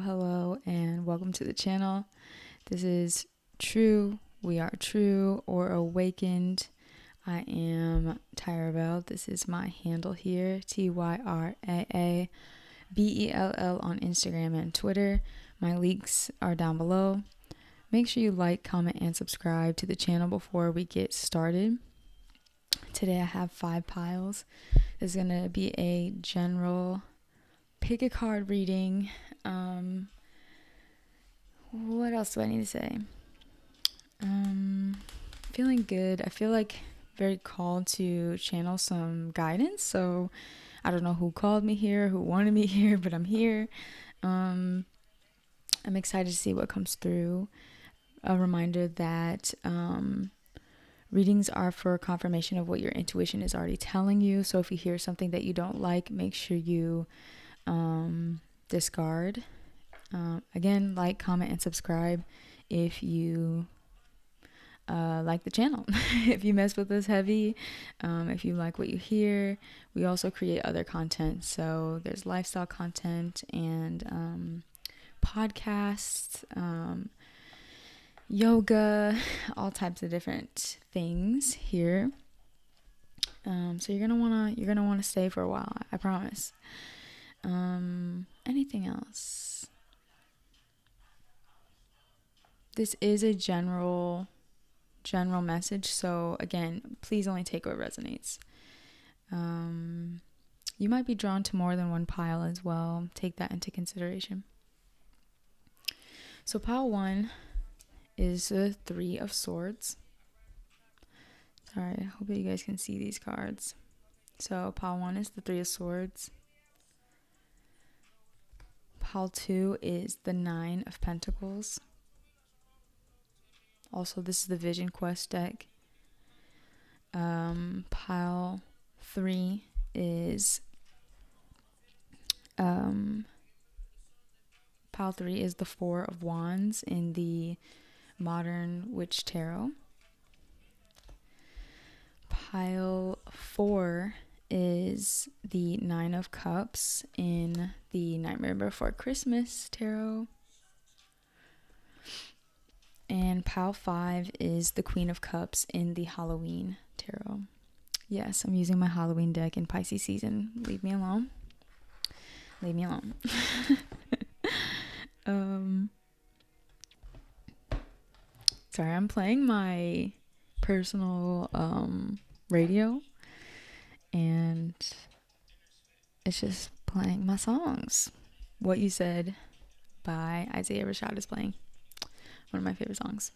Hello, and welcome to the channel. This is True, We Are True, or Awakened. I am Tyra Bell. This is my handle here, TYRAABELL on Instagram and Twitter. My links are down below. Make sure you like, comment, and subscribe to the channel before we get started. Today I have 5 piles. This is going to be a general pick a card reading. What else do I need to say? Feeling good. I feel like very called to channel some guidance. So I don't know who called me here, who wanted me here, but I'm here. I'm excited to see what comes through. A reminder that readings are for confirmation of what your intuition is already telling you. So if you hear something that you don't like, make sure you discard. Again, like, comment, and subscribe if you like the channel. If you mess with us heavy, if you like what you hear. We also create other content. So there's lifestyle content and podcasts, yoga, all types of different things here. So you're gonna wanna stay for a while, I promise. Anything else? This is a general message, so again, please only take what resonates. You might be drawn to more than one pile as well. Take that into consideration. So pile 1 is the 3 of Swords. Sorry, I hope that you guys can see these cards. So pile 1 is the 3 of Swords. Pile 2 is the 9 of Pentacles. Also, this is the Vision Quest deck. Pile 3 is the 4 of Wands in the Modern Witch Tarot. Pile 4 is the 9 of Cups in the Nightmare Before Christmas Tarot. And pile 5 is the Queen of Cups in the Halloween Tarot. Yes, I'm using my Halloween deck in Pisces season. Leave me alone. Leave me alone. Sorry, I'm playing my personal radio, and it's just playing my songs. What You Said by Isaiah Rashad is playing. One of my favorite songs.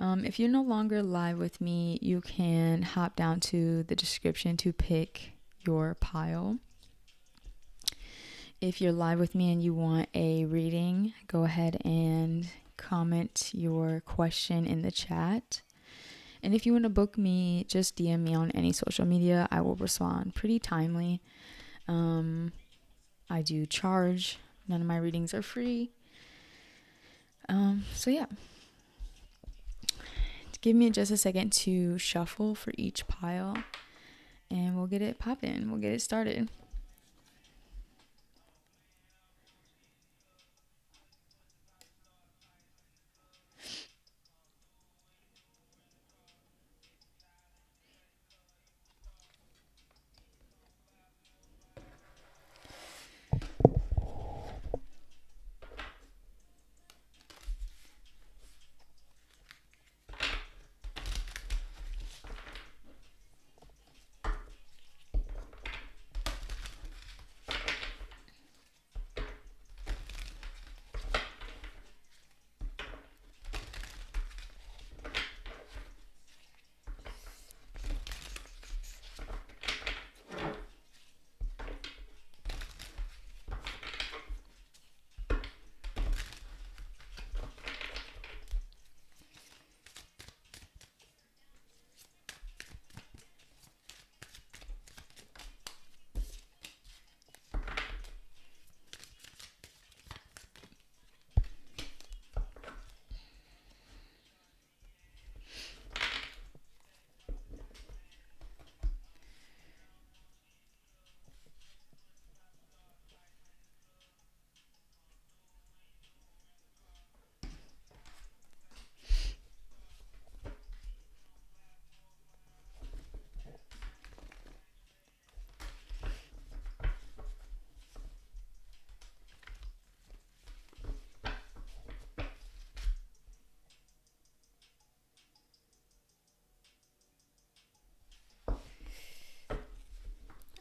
If you're no longer live with me, you can hop down to the description to pick your pile. If you're live with me and you want a reading, go ahead and comment your question in the chat. And if you want to book me, just DM me on any social media. I will respond pretty timely. I do charge. None of my readings are free. So yeah. Give me just a second to shuffle for each pile, and we'll get it popping. We'll get it started.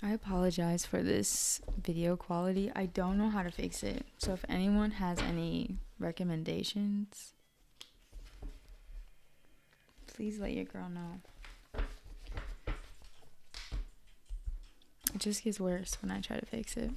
I apologize for this video quality. I don't know how to fix it. So if anyone has any recommendations, please let your girl know. It just gets worse when I try to fix it.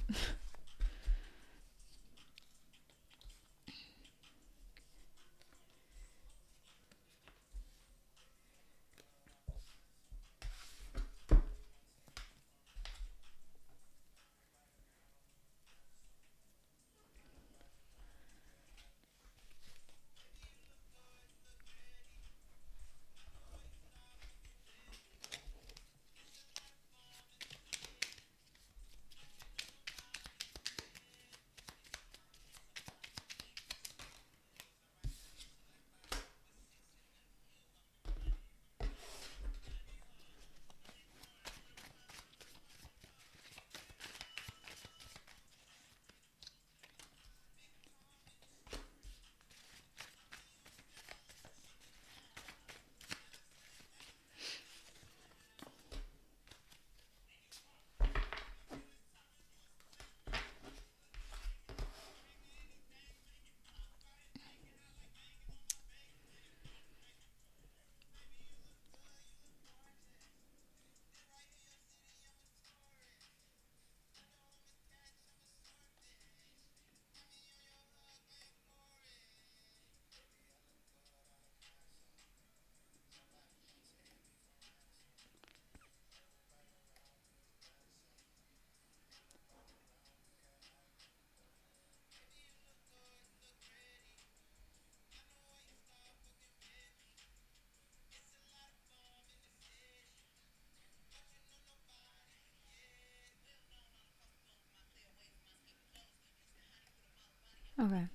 Okay.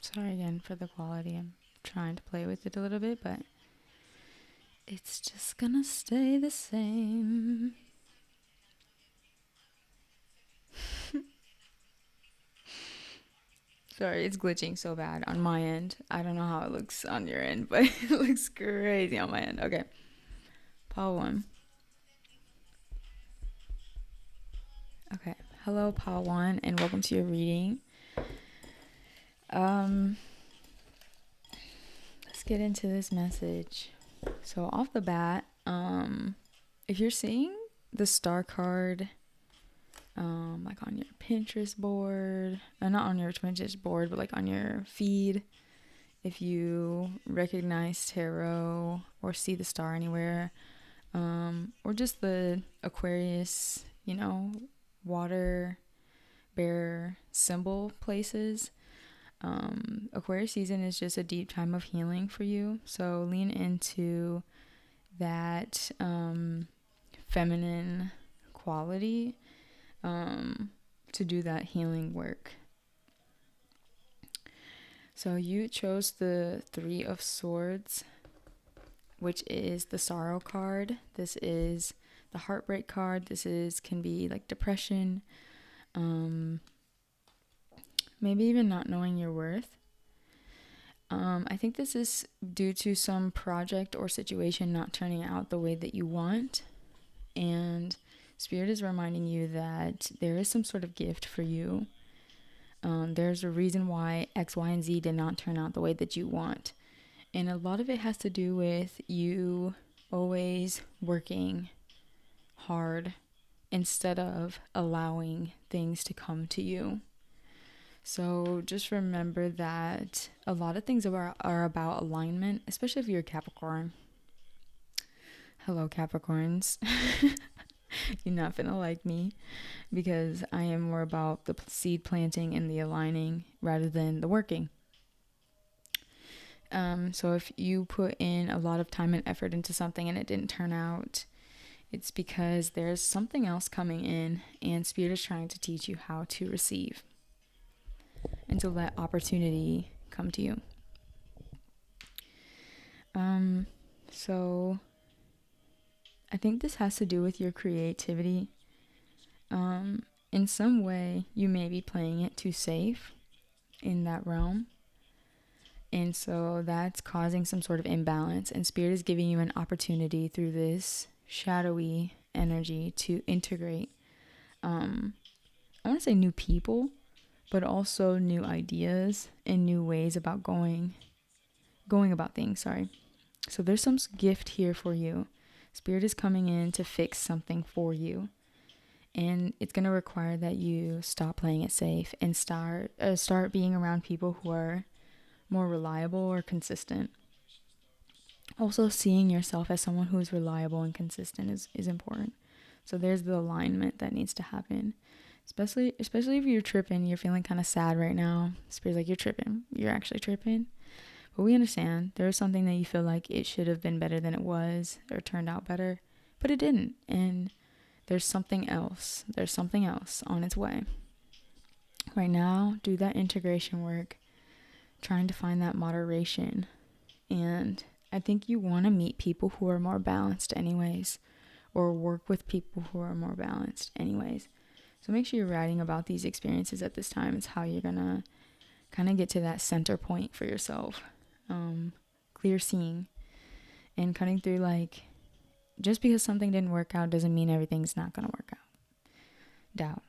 Sorry again for the quality. I'm trying to play with it a little bit, but it's just gonna stay the same. Sorry, it's glitching so bad on my end. I don't know how it looks on your end, but it looks crazy on my end. Okay. Pile 1. Okay. Hello, Pile 1, and welcome to your reading. Let's get into this message. So off the bat, if you're seeing the star card, like on your Pinterest board, not on your Pinterest board, but like on your feed, if you recognize tarot or see the star anywhere, or just the Aquarius, water bear symbol places, Aquarius season is just a deep time of healing for you. So lean into that feminine quality to do that healing work. So you chose the 3 of Swords, which is the sorrow card. This is the heartbreak card. Can be like depression, maybe even not knowing your worth. I think this is due to some project or situation not turning out the way that you want. And Spirit is reminding you that there is some sort of gift for you. There's a reason why X, Y, and Z did not turn out the way that you want. And a lot of it has to do with you always working hard instead of allowing things to come to you. So just remember that a lot of things are about alignment, especially if you're a Capricorn. Hello, Capricorns. You're not gonna like me because I am more about the seed planting and the aligning rather than the working. So if you put in a lot of time and effort into something and it didn't turn out, it's because there's something else coming in, and Spirit is trying to teach you how to receive and to let opportunity come to you. So I think this has to do with your creativity. In some way, you may be playing it too safe in that realm. And so that's causing some sort of imbalance. And Spirit is giving you an opportunity through this shadowy energy to integrate, I want to say new people, but also new ideas and new ways about going about things. Sorry. So there's some gift here for you. Spirit is coming in to fix something for you. And it's going to require that you stop playing it safe and start being around people who are more reliable or consistent. Also, seeing yourself as someone who is reliable and consistent is important. So there's the alignment that needs to happen. Especially if you're tripping, you're feeling kind of sad right now. Spirit's like, you're tripping. You're actually tripping. But we understand there's something that you feel like it should have been better than it was or turned out better, but it didn't. And there's something else. There's something else on its way. Right now, do that integration work, trying to find that moderation. And I think you want to meet people who are more balanced anyways, or work with people who are more balanced anyways. So make sure you're writing about these experiences at this time. It's how you're going to kind of get to that center point for yourself. Clear seeing and cutting through, like, just because something didn't work out doesn't mean everything's not going to work out. Doubt.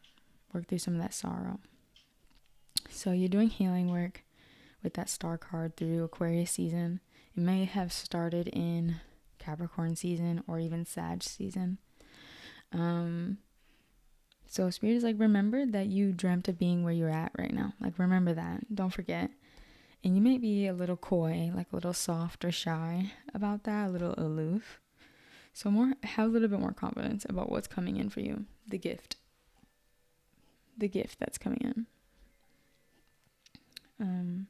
Work through some of that sorrow. So you're doing healing work with that star card through Aquarius season. It may have started in Capricorn season or even Sag season. So Spirit is like, remember that you dreamt of being where you're at right now. Like, remember that. Don't forget. And you may be a little coy, like a little soft or shy about that, a little aloof. So have a little bit more confidence about what's coming in for you. The gift that's coming in.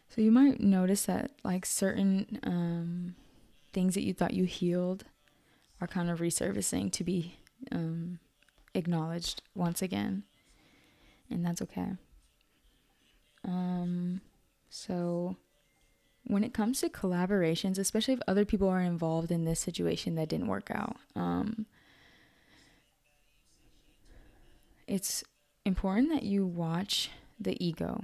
So you might notice that, like, certain things that you thought you healed are kind of resurfacing to be acknowledged once again. And that's okay. So when it comes to collaborations, especially if other people are involved in this situation that didn't work out, it's important that you watch the ego.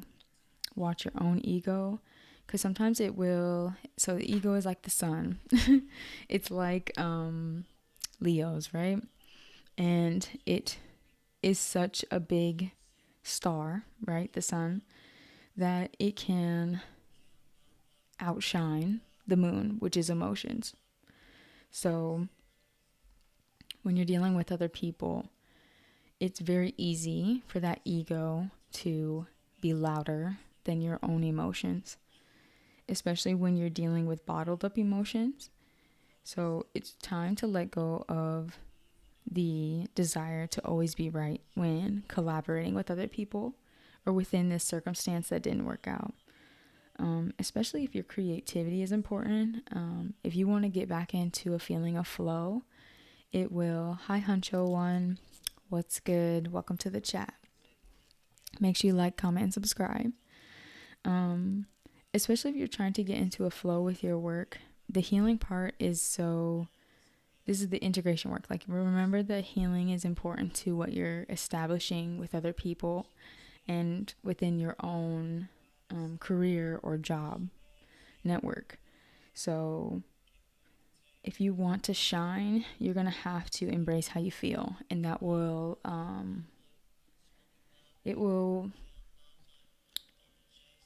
Watch your own ego, because sometimes it will. So the ego is like the sun. It's like Leo's, right? And it is such a big star, right? The sun, that it can outshine the moon, which is emotions. So when you're dealing with other people, it's very easy for that ego to be louder than your own emotions, especially when you're dealing with bottled up emotions. So it's time to let go of the desire to always be right when collaborating with other people or within this circumstance that didn't work out. Especially if your creativity is important. If you want to get back into a feeling of flow, it will. Hi, Huncho One. What's good? Welcome to the chat. Make sure you like, comment, and subscribe. Especially if you're trying to get into a flow with your work, the healing part is this is the integration work. Like, remember that healing is important to what you're establishing with other people and within your own career or job network. So if you want to shine, you're going to have to embrace how you feel, and that will it will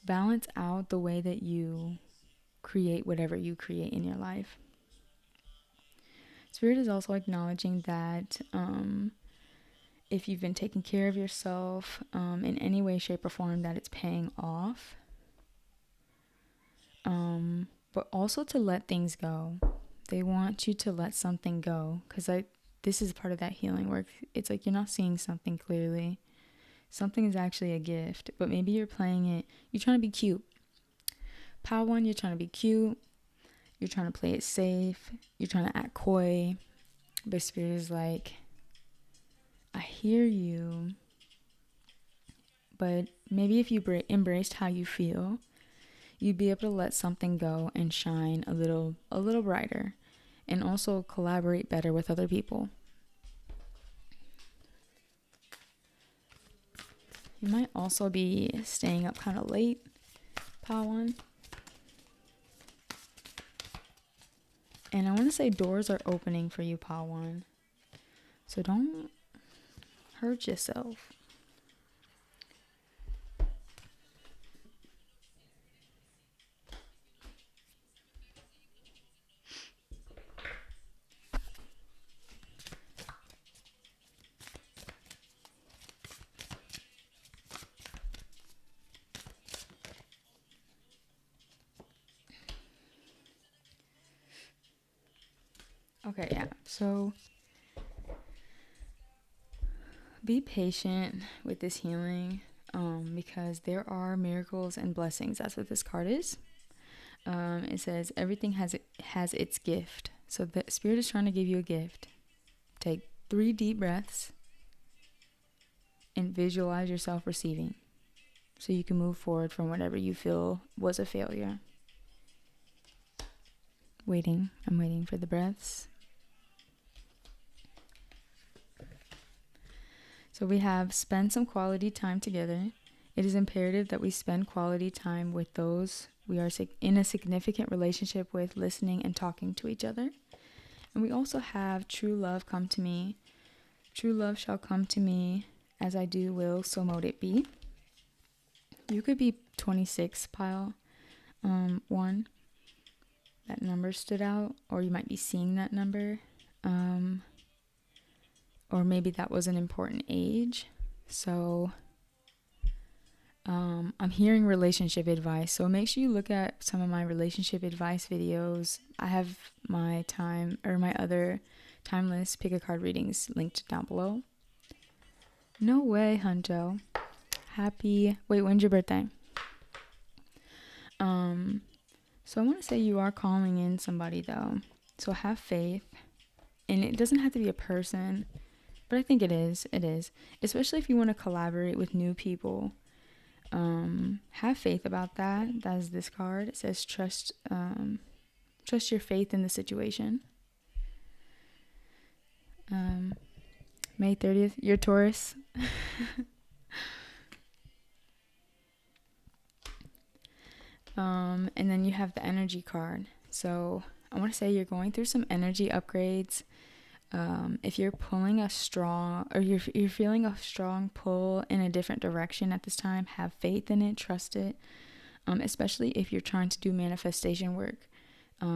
balance out the way that you create whatever you create in your life. Spirit is also acknowledging that if you've been taking care of yourself in any way, shape, or form, that it's paying off. But also to let things go. They want you to let something go, because this is part of that healing work. It's like you're not seeing something clearly. Something is actually a gift, but maybe you're playing it. You're trying to be cute. Power one, you're trying to be cute. You're trying to play it safe. You're trying to act coy. But Spirit is like, I hear you. But maybe if you embraced how you feel, you'd be able to let something go and shine a little brighter, and also collaborate better with other people. You might also be staying up kind of late, Power One. And I want to say doors are opening for you, pile one. So don't hurt yourself. Okay, yeah. So be patient with this healing, because there are miracles and blessings. That's what this card is. It says everything has its gift. So the Spirit is trying to give you a gift. Take 3 deep breaths and visualize yourself receiving, so you can move forward from whatever you feel was a failure. I'm waiting for the breaths. So we have spend some quality time together. It is imperative that we spend quality time with those we are in a significant relationship with, listening and talking to each other. And we also have true love come to me. True love shall come to me, as I do will, so mote it be. You could be 26, pile 1. That number stood out, or you might be seeing that number. Or maybe that was an important age. So I'm hearing relationship advice. So make sure you look at some of my relationship advice videos. I have my other timeless pick a card readings linked down below. No way, Huncho. When's your birthday? So I want to say you are calling in somebody though. So have faith. And it doesn't have to be a person, but I think it is. It is. Especially if you want to collaborate with new people. Have faith about that. That is this card. It says trust your faith in the situation. May 30th, you're Taurus. And then you have the energy card. So I want to say you're going through some energy upgrades. If you're pulling a strong, or you're feeling a strong pull in a different direction at this time, have faith in it, trust it. Especially if you're trying to do manifestation work.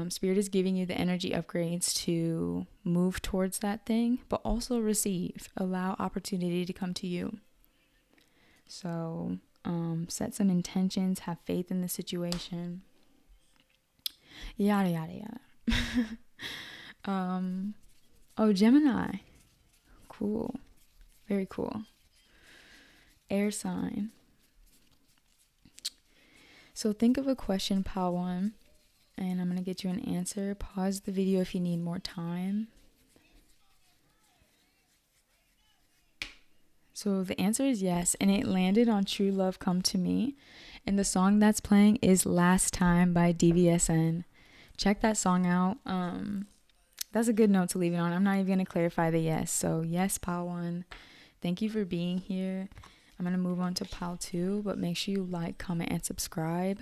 Spirit is giving you the energy upgrades to move towards that thing, but also receive. Allow opportunity to come to you. So set some intentions, have faith in the situation. Yada, yada, yada. Oh, Gemini. Cool. Very cool. Air sign. So think of a question, pile 1, and I'm going to get you an answer. Pause the video if you need more time. So the answer is yes, and it landed on True Love Come to Me. And the song that's playing is Last Time by DVSN. Check that song out. That's a good note to leave it on. I'm not even going to clarify the yes. So yes, pile 1. Thank you for being here. I'm going to move on to pile 2, but make sure you like, comment, and subscribe.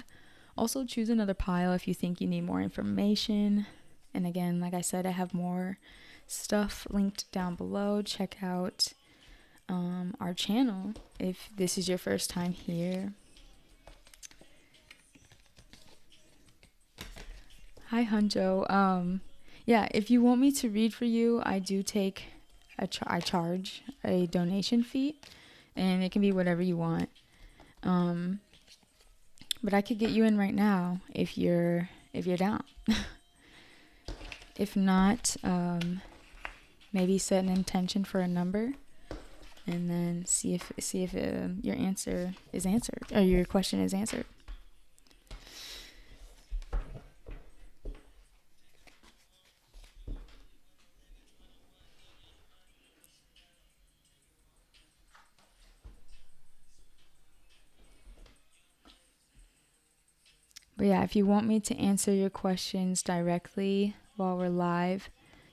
Also, choose another pile if you think you need more information. And again, like I said, I have more stuff linked down below. Check out our channel if this is your first time here. Hi, Huncho. Yeah, if you want me to read for you, I do take I charge a donation fee, and it can be whatever you want. But I could get you in right now if you're down. If not, maybe set an intention for a number, and then see if your answer is answered, or your question is answered. But yeah, if you want me to answer your questions directly while we're live,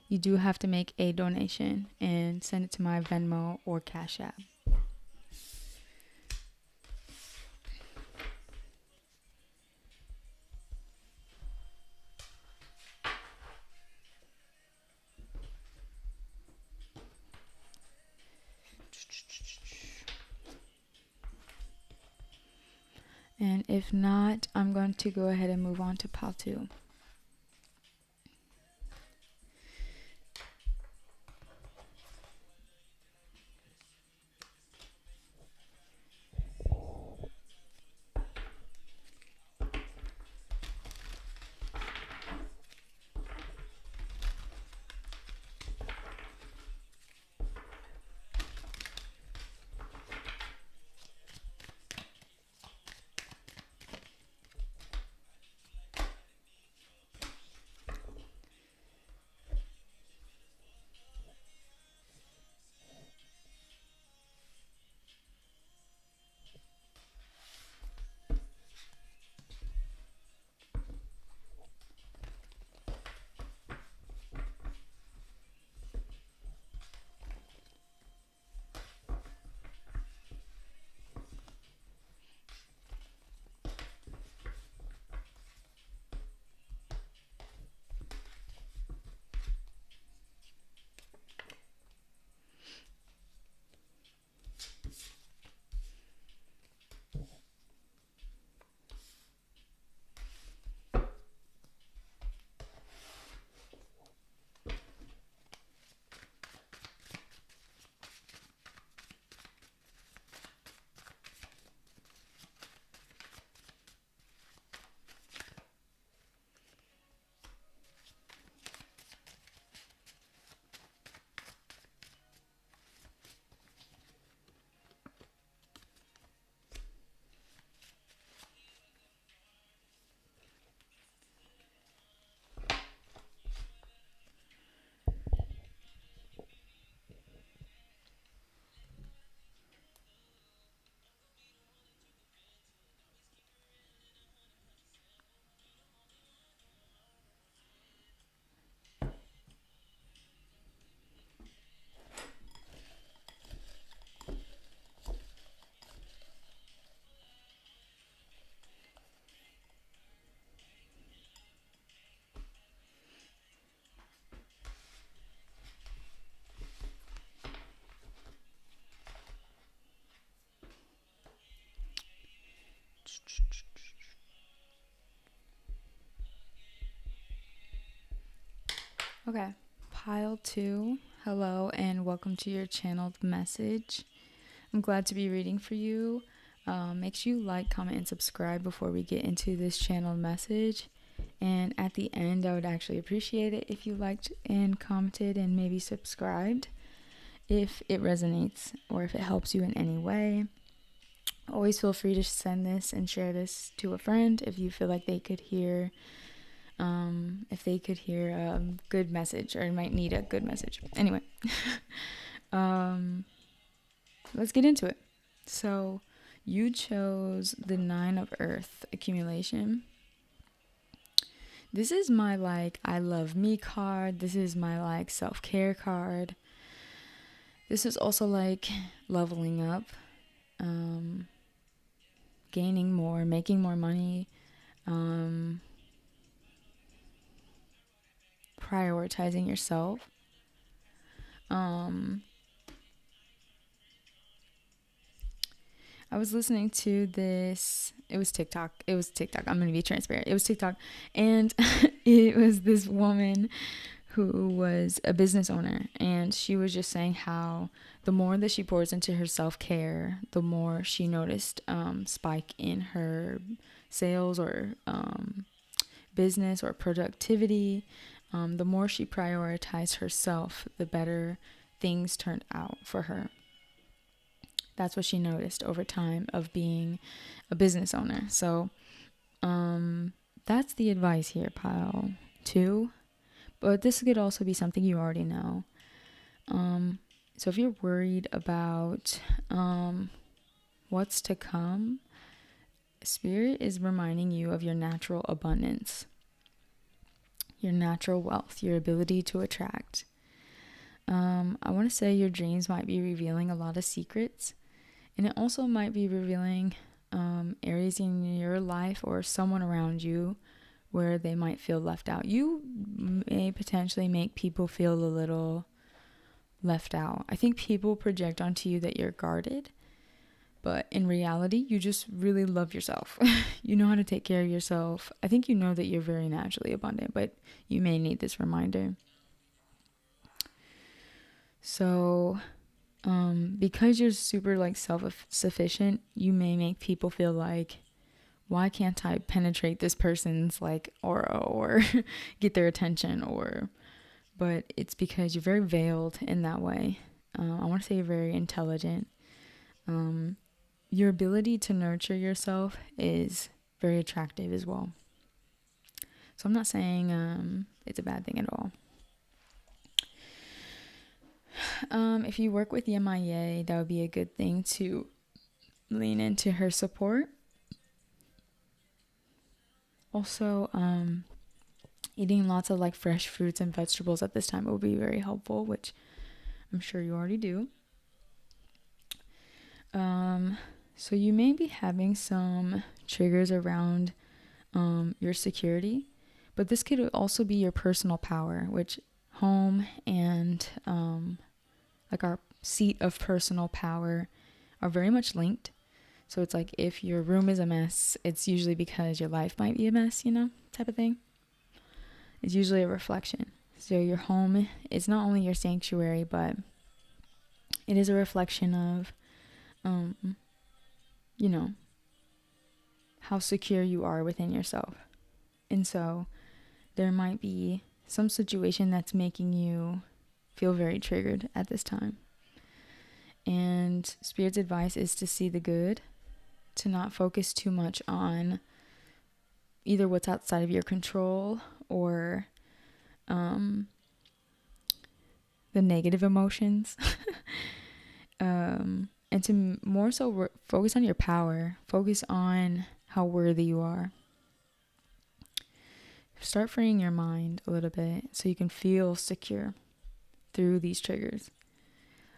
you do have to make a donation and send it to my Venmo or Cash App. And if not, I'm going to go ahead and move on to pile 2. Okay, pile 2. Hello and welcome to your channeled message. I'm glad to be reading for you. Make sure you like, comment, and subscribe before we get into this channeled message. And at the end, I would actually appreciate it if you liked and commented and maybe subscribed if it resonates or if it helps you in any way. Always feel free to send this and share this to a friend if you feel like they could hear a good message or might need a good message. Anyway, let's get into it. So you chose the 9 of Earth, accumulation. This is my I love me card. This is my self-care card. This is also leveling up, gaining more, making more money, prioritizing yourself. I was listening to this. It was TikTok. I'm going to be transparent. It was TikTok. And it was this woman who was a business owner. And she was just saying how the more that she pours into her self-care, the more she noticed spike in her sales or business or productivity. The more she prioritized herself, the better things turned out for her. That's what she noticed over time of being a business owner. So that's the advice here, pile 2. But this could also be something you already know. So if you're worried about what's to come, Spirit is reminding you of your natural abundance, your natural wealth, your ability to attract. I want to say your dreams might be revealing a lot of secrets. And it also might be revealing areas in your life or someone around you where they might feel left out. You may potentially make people feel a little left out. I think people project onto you that you're guarded, But in reality, you just really love yourself. You know how to take care of yourself. I think you know that you're very naturally abundant, but you may need this reminder. So, because you're super like self-sufficient, you may make people feel like, why can't I penetrate this person's like aura or get their attention, but it's because you're very veiled in that way. I want to say you're very intelligent. Your ability to nurture yourself is very attractive as well. So I'm not saying it's a bad thing at all. If you work with MIA, that would be a good thing to lean into her support. Also, eating lots of like fresh fruits and vegetables at this time will be very helpful, which I'm sure you already do. So you may be having some triggers around your security, but this could also be your personal power, which home and like our seat of personal power are very much linked. So it's like if your room is a mess, it's usually because your life might be a mess, type of thing. It's usually a reflection. So your home is not only your sanctuary, but it is a reflection of how secure you are within yourself. And so there might be some situation that's making you feel very triggered at this time. And Spirit's advice is to see the good, to not focus too much on either what's outside of your control or the negative emotions. And to more so focus on your power, focus on how worthy you are. Start freeing your mind a little bit so you can feel secure through these triggers.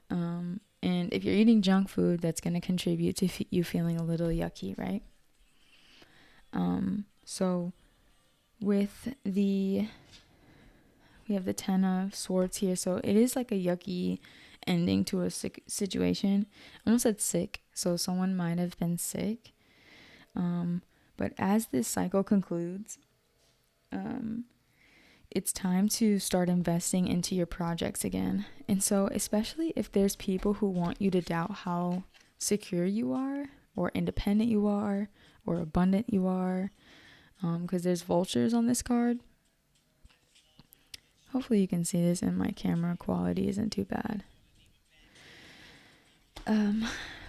And if you're eating junk food, that's going to contribute to you feeling a little yucky, right? So with we have the 10 of Swords here, so it is like a yucky ending to a sick situation. I almost said sick, so someone might have been sick. But as this cycle concludes, it's time to start investing into your projects again. And so especially if there's people who want you to doubt how secure you are or independent you are or abundant you are, because there's vultures on this card. Hopefully you can see this and my camera quality isn't too bad.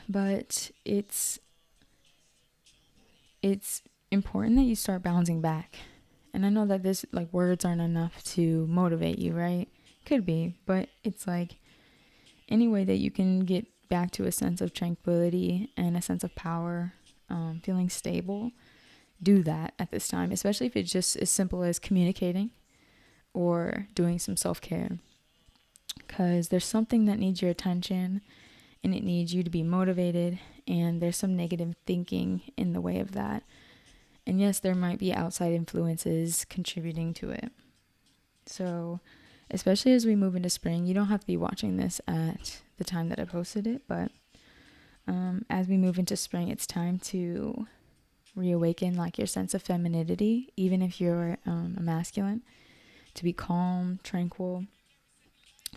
But it's important that you start bouncing back. And I know that this like words aren't enough to motivate you, right? Could be, but it's like any way that you can get back to a sense of tranquility and a sense of power, feeling stable, do that at this time, especially if it's just as simple as communicating or doing some self-care. Because there's something that needs your attention and it needs you to be motivated, and there's some negative thinking in the way of that. And yes, there might be outside influences contributing to it. So especially as we move into spring, you don't have to be watching this at the time that I posted it, but as we move into spring, it's time to reawaken like your sense of femininity, even if you're a masculine, to be calm, tranquil,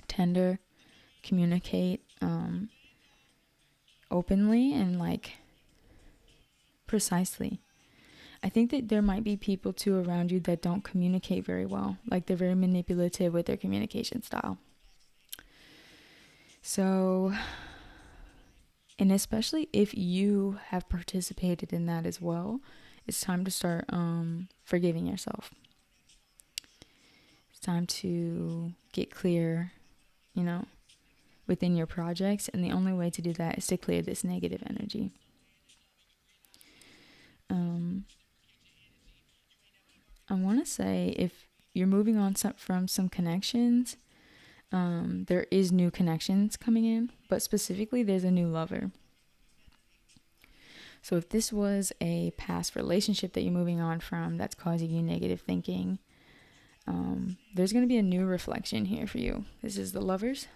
tender, communicate openly and like precisely. I think that there might be people too around you that don't communicate very well. Like they're very manipulative with their communication style. So, and especially if you have participated in that as well, it's time to start forgiving yourself. It's time to get clear, within your projects. And the only way to do that is to clear this negative energy. I want to say if you're moving on from some connections, there is new connections coming in, but specifically there's a new lover. So if this was a past relationship that you're moving on from that's causing you negative thinking, there's going to be a new reflection here for you. This is the Lovers.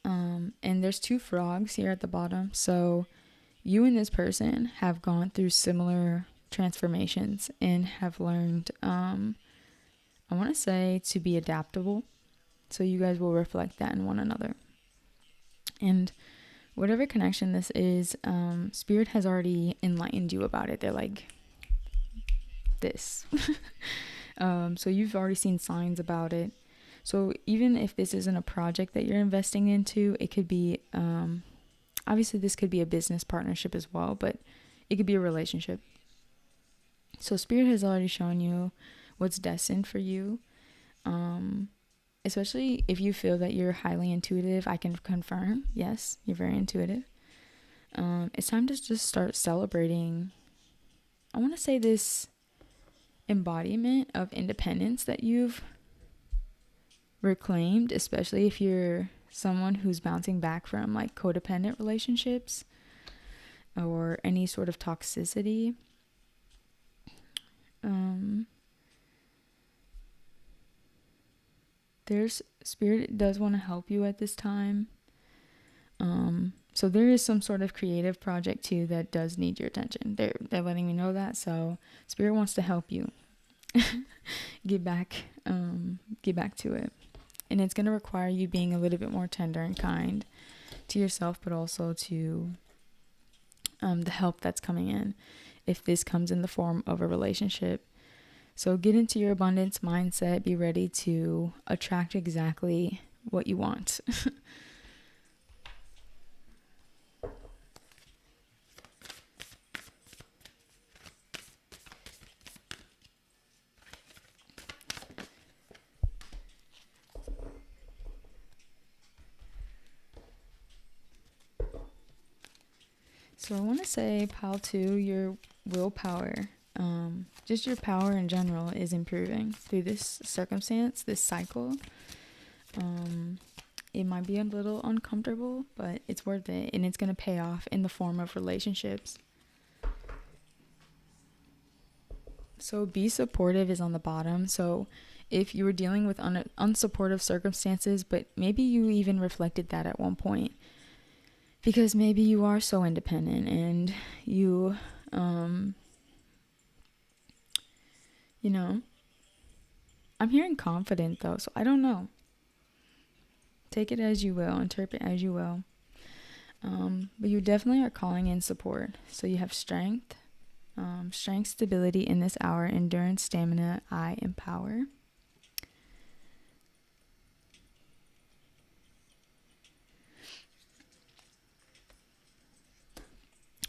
And And there's 2 frogs here at the bottom. So you and this person have gone through similar transformations and have learned, I want to say, to be adaptable. So you guys will reflect that in one another. And whatever connection this is, Spirit has already enlightened you about it. They're like, this. So you've already seen signs about it. So even if this isn't a project that you're investing into, it could be, obviously this could be a business partnership as well, but it could be a relationship. So Spirit has already shown you what's destined for you. Especially if you feel that you're highly intuitive, I can confirm, yes, you're very intuitive. It's time to just start celebrating, I want to say, this embodiment of independence that you've reclaimed, especially if you're someone who's bouncing back from like codependent relationships or any sort of toxicity. There's Spirit does want to help you at this time. So there is some sort of creative project too that does need your attention. They're letting me know that. So Spirit wants to help you get back to it. And it's going to require you being a little bit more tender and kind to yourself, but also to the help that's coming in, if this comes in the form of a relationship. So get into your abundance mindset. Be ready to attract exactly what you want. So I want to say, pile 2, your willpower, just your power in general is improving through this circumstance, this cycle. It might be a little uncomfortable, but it's worth it, and it's going to pay off in the form of relationships. So be supportive is on the bottom. So if you were dealing with unsupportive circumstances, but maybe you even reflected that at one point, because maybe you are so independent and you, you know, I'm hearing confident though, so I don't know. Take it as you will, interpret as you will. But you definitely are calling in support. So you have strength, stability in this hour, endurance, stamina, I empower.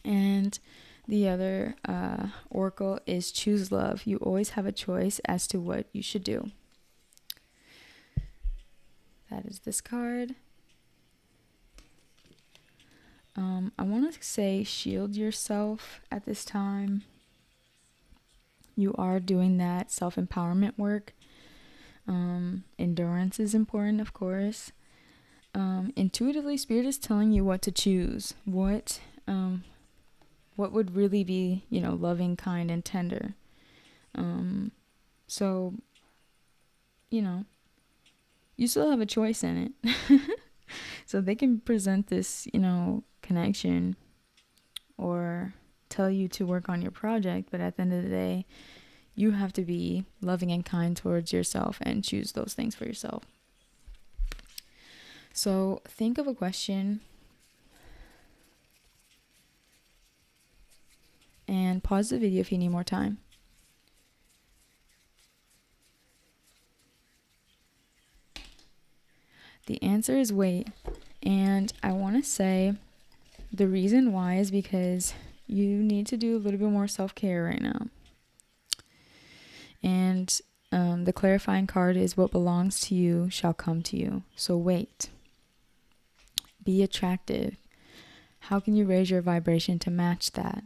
And the other oracle is choose love. You always have a choice as to what you should do. That is this card. I want to say shield yourself at this time. You are doing that self-empowerment work. Endurance is important, of course. Intuitively, Spirit is telling you what to choose. What would really be, loving, kind, and tender. So, you still have a choice in it. So they can present this, connection or tell you to work on your project, but at the end of the day, you have to be loving and kind towards yourself and choose those things for yourself. So think of a question and pause the video if you need more time. The answer is wait. And I want to say the reason why is because you need to do a little bit more self-care right now. And the clarifying card is what belongs to you shall come to you. So wait. Be attractive. How can you raise your vibration to match that?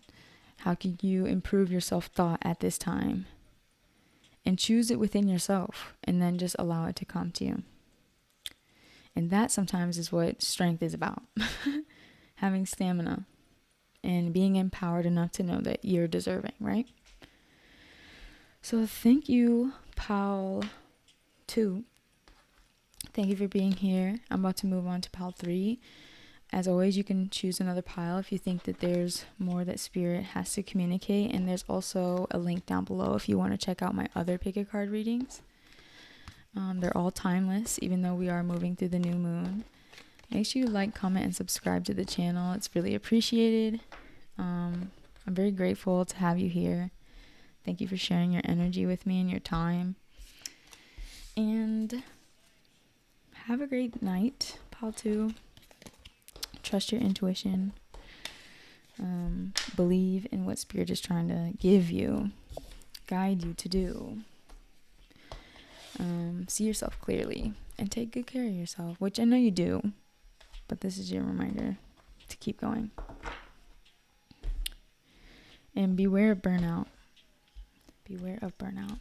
How can you improve your self-thought at this time? And choose it within yourself, and then just allow it to come to you. And that sometimes is what strength is about. Having stamina and being empowered enough to know that you're deserving, right? So thank you, Pal 2. Thank you for being here. I'm about to move on to Pal 3. As always, you can choose another pile if you think that there's more that Spirit has to communicate. And there's also a link down below if you want to check out my other pick a card readings. They're all timeless, even though we are moving through the new moon. Make sure you like, comment, and subscribe to the channel. It's really appreciated. I'm very grateful to have you here. Thank you for sharing your energy with me and your time. And have a great night, Pile 2. Trust your intuition. Believe in what Spirit is trying to give you, guide you to do. See yourself clearly and take good care of yourself, which I know you do, but this is your reminder to keep going. And beware of burnout. Beware of burnout.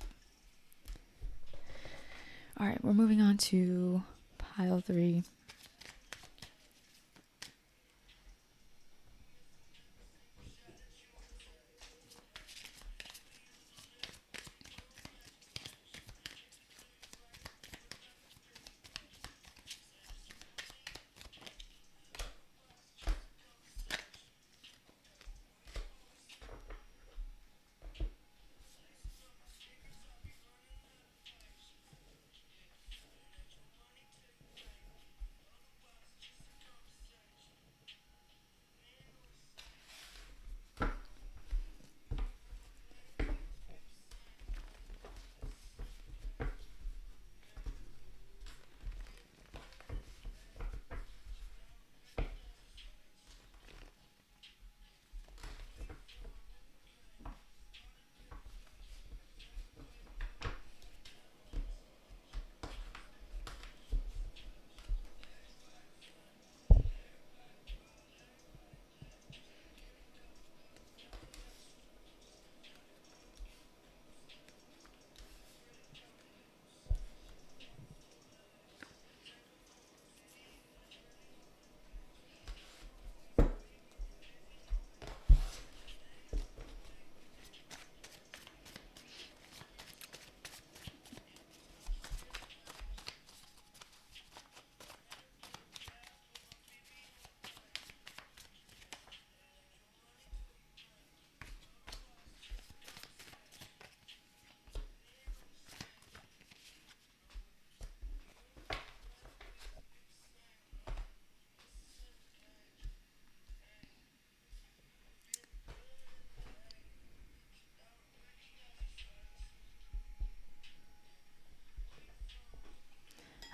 All right, we're moving on to pile 3.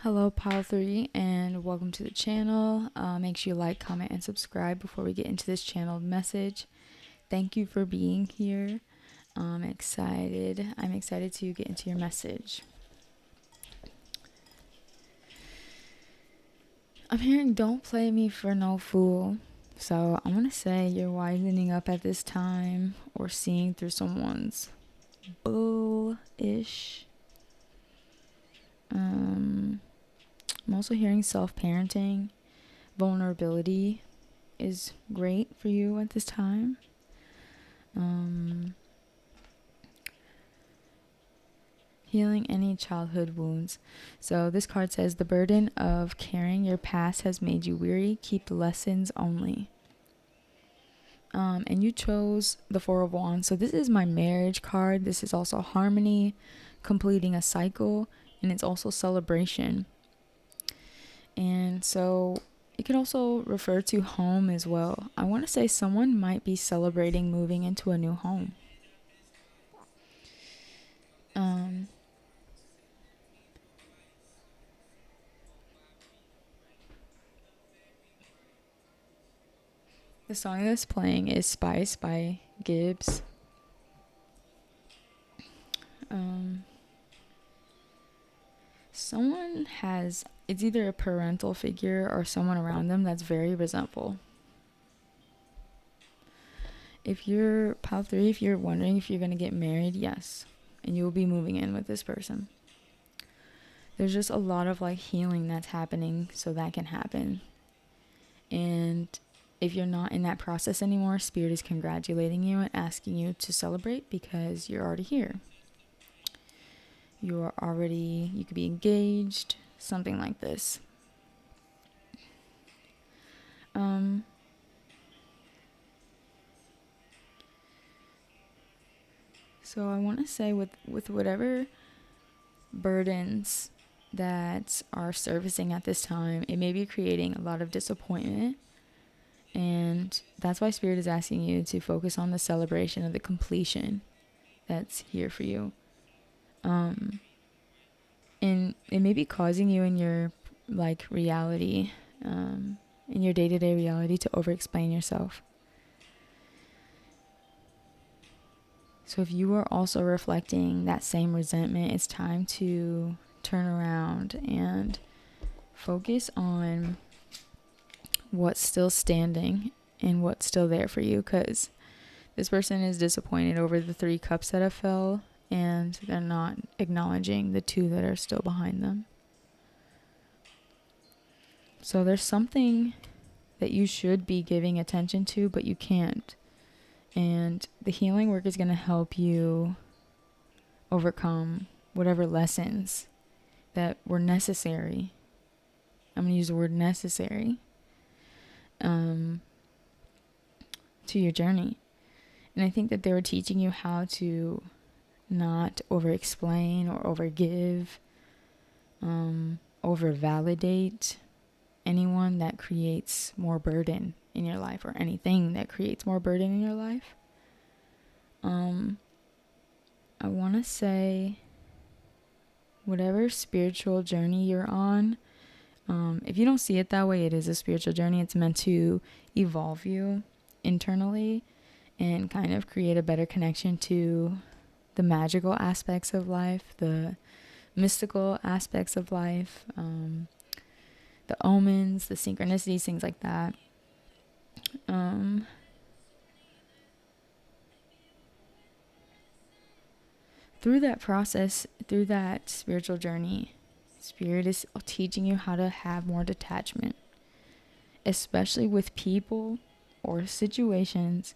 Hello, Pile 3, and welcome to the channel. Make sure you like, comment, and subscribe before we get into this channeled message. Thank you for being here. I'm excited to get into your message. I'm hearing don't play me for no fool. So I'm going to say you're wisening up at this time or seeing through someone's bullish. I'm also hearing self-parenting. Vulnerability is great for you at this time. Healing any childhood wounds. So this card says the burden of carrying your past has made you weary. Keep the lessons only. And you chose the Four of Wands. So this is my marriage card. This is also harmony, completing a cycle, and it's also celebration. And so it could also refer to home as well. I want to say someone might be celebrating moving into a new home. The song that's playing is Spice by Gibbs. Someone has, it's either a parental figure or someone around them that's very resentful. If you're Pile 3, if you're wondering if you're going to get married, yes. And you will be moving in with this person. There's just a lot of like healing that's happening so that can happen. And if you're not in that process anymore, Spirit is congratulating you and asking you to celebrate because you're already here. You could be engaged, something like this. So I want to say with whatever burdens that are surfacing at this time, it may be creating a lot of disappointment. And that's why Spirit is asking you to focus on the celebration of the completion that's here for you. And it may be causing you in your reality, in your day-to-day reality, to over-explain yourself. So if you are also reflecting that same resentment, it's time to turn around and focus on what's still standing and what's still there for you, because this person is disappointed over the 3 cups that have fell, and they're not acknowledging the 2 that are still behind them. So there's something that you should be giving attention to, but you can't. And the healing work is going to help you overcome whatever lessons that were necessary. I'm going to use the word necessary to your journey. And I think that they were teaching you how to not over-explain or over-give, over-validate anyone that creates more burden in your life, or anything that creates more burden in your life. I want to say, whatever spiritual journey you're on, if you don't see it that way, it is a spiritual journey. It's meant to evolve you internally and kind of create a better connection to the magical aspects of life, the mystical aspects of life, the omens, the synchronicities, things like that. Through that process, through that spiritual journey, Spirit is teaching you how to have more detachment, especially with people or situations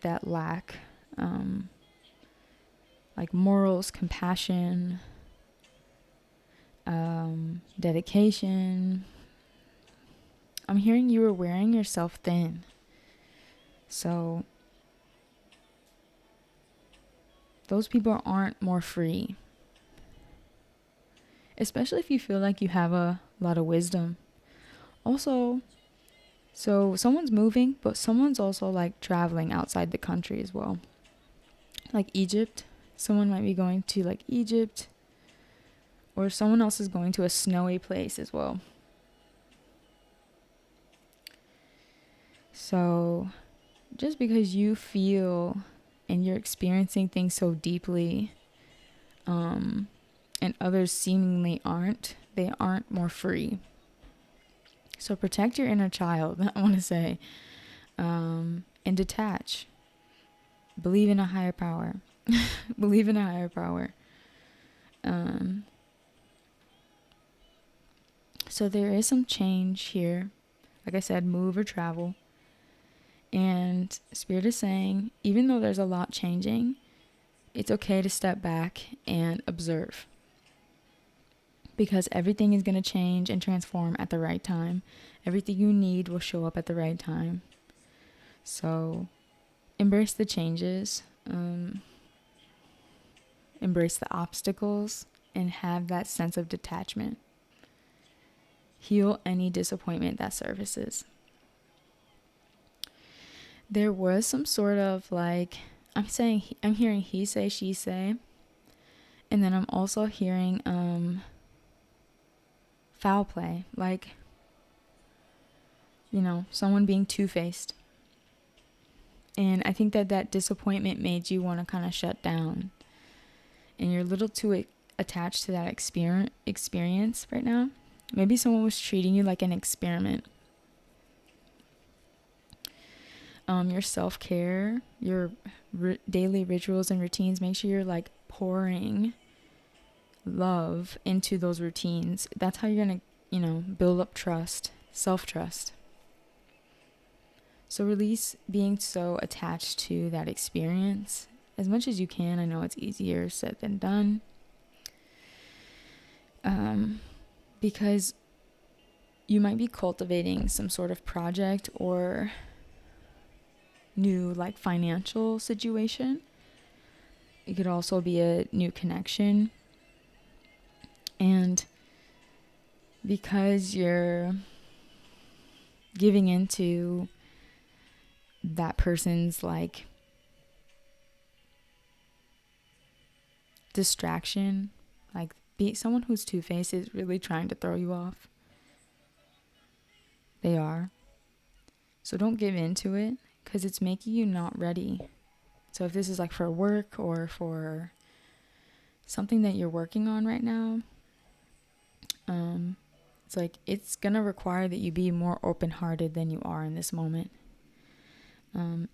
that lack morals, compassion, dedication. I'm hearing you are wearing yourself thin. So those people aren't more free. Especially if you feel like you have a lot of wisdom. Also, so someone's moving, but someone's also traveling outside the country as well. Like Egypt. Someone might be going to Egypt. Or someone else is going to a snowy place as well. So just because you feel and you're experiencing things so deeply, and others seemingly aren't, they aren't more free. So protect your inner child, I want to say, and detach. Believe in a higher power. Believe in a higher power. So there is some change here. Like I said, move or travel. And Spirit is saying, even though there's a lot changing, it's okay to step back and observe. Because everything is going to change and transform at the right time. Everything you need will show up at the right time. So embrace the changes. Embrace the obstacles. And have that sense of detachment. Heal any disappointment that surfaces. There was some sort of I'm hearing he say, she say. And then I'm also hearing foul play. Someone being two-faced. And I think that disappointment made you want to kind of shut down. And you're a little too attached to that experience right now. Maybe someone was treating you like an experiment. Your self-care, your daily rituals and routines, make sure you're pouring love into those routines. That's how you're going to, build up trust, self-trust. So release being so attached to that experience as much as you can. I know it's easier said than done. Because you might be cultivating some sort of project or new financial situation It could also be a new connection. And because you're giving into that person's like distraction, like someone who's two-faced is really trying to throw you off. They are. So don't give into it, because it's making you not ready. So if this is like for work or for something that you're working on right now, it's like it's gonna require that you be more open-hearted than you are in this moment.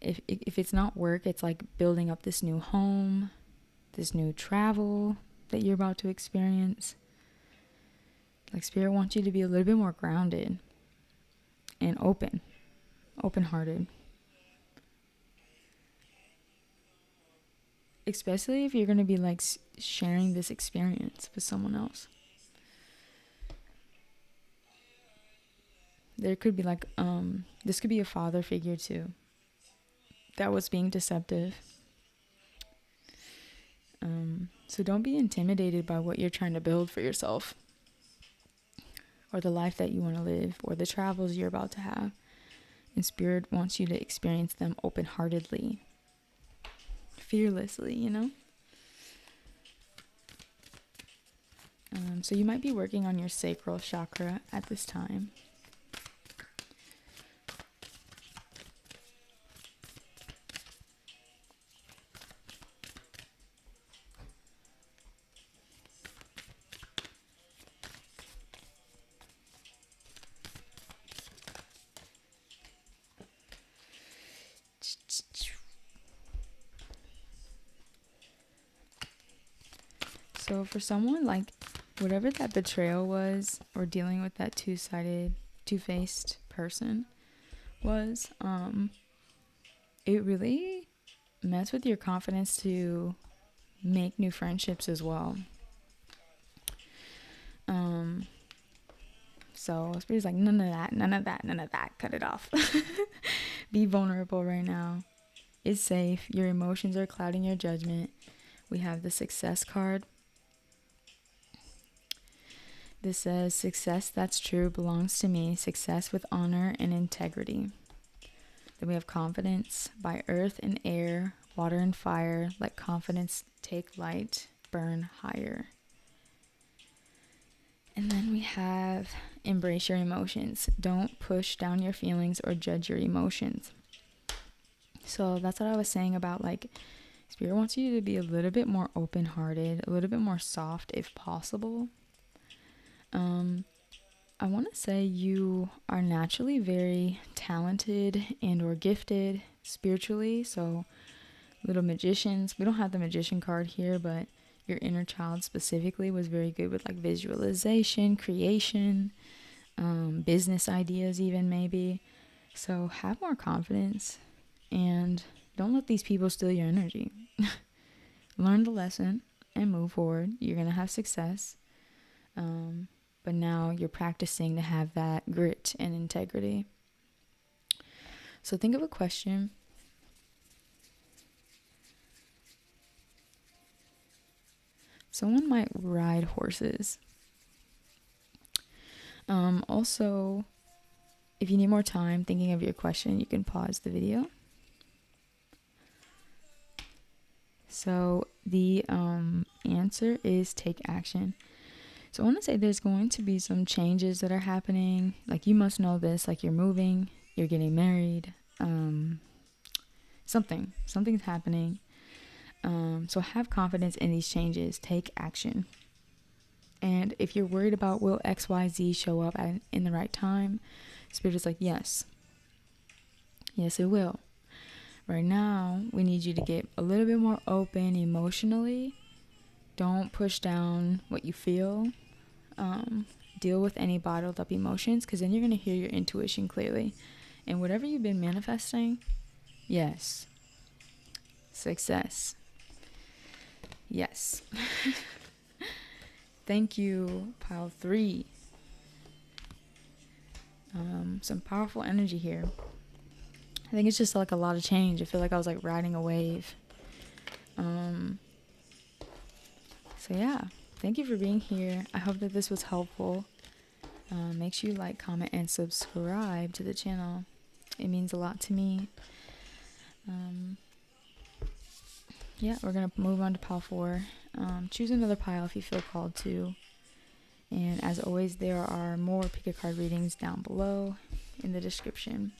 If it's not work, it's like building up this new home, this new travel that you're about to experience. Like Spirit wants you to be a little bit more grounded and open-hearted. Especially if you're going to be like sharing this experience with someone else. There could be like, this could be a father figure too that was being deceptive. So don't be intimidated by what you're trying to build for yourself, or the life that you want to live, or the travels you're about to have. And Spirit wants you to experience them open-heartedly, fearlessly, you know? So you might be working on your sacral chakra at this time. So for someone, like, whatever that betrayal was, or dealing with that two-faced person was, it really messed with your confidence to make new friendships as well. So Spirit's like, none of that, cut it off. Be vulnerable right now. It's safe. Your emotions are clouding your judgment. We have the Success card. This says, success that's true belongs to me. Success with honor and integrity. Then we have Confidence. By earth and air, water and fire, let confidence take light, burn higher. And then we have Embrace your emotions. Don't push down your feelings or judge your emotions. So that's what I was saying about, like, Spirit wants you to be a little bit more open-hearted, a little bit more soft if possible. I want to say you are naturally very talented and or gifted spiritually. So little magicians, we don't have the magician card here, but your inner child specifically was very good with like visualization, creation, business ideas even maybe. So have more confidence and don't let these people steal your energy. Learn the lesson and move forward. You're going to have success. But now you're practicing to have that grit and integrity. So think of a question. Someone might ride horses. Also, if you need more time thinking of your question, you can pause the video. So the answer is take action. So I want to say there's going to be some changes that are happening. Like, you must know this, like you're moving, you're getting married, something's happening. So have confidence in these changes. Take action. And if you're worried about will XYZ show up in the right time, Spirit is like, yes, it will. Right now, we need you to get a little bit more open emotionally. Don't push down what you feel. Deal with any bottled up emotions, because then you're going to hear your intuition clearly. And whatever you've been manifesting, yes. Success. Yes. Thank you, pile 3. Some powerful energy here. I think it's just like a lot of change. I feel like I was like riding a wave. So yeah, thank you for being here. I hope that this was helpful. Make sure you like, comment, and subscribe to the channel. It means a lot to me. Yeah, we're going to move on to pile 4. Choose another pile if you feel called to. And as always, there are more pick a card readings down below in the description.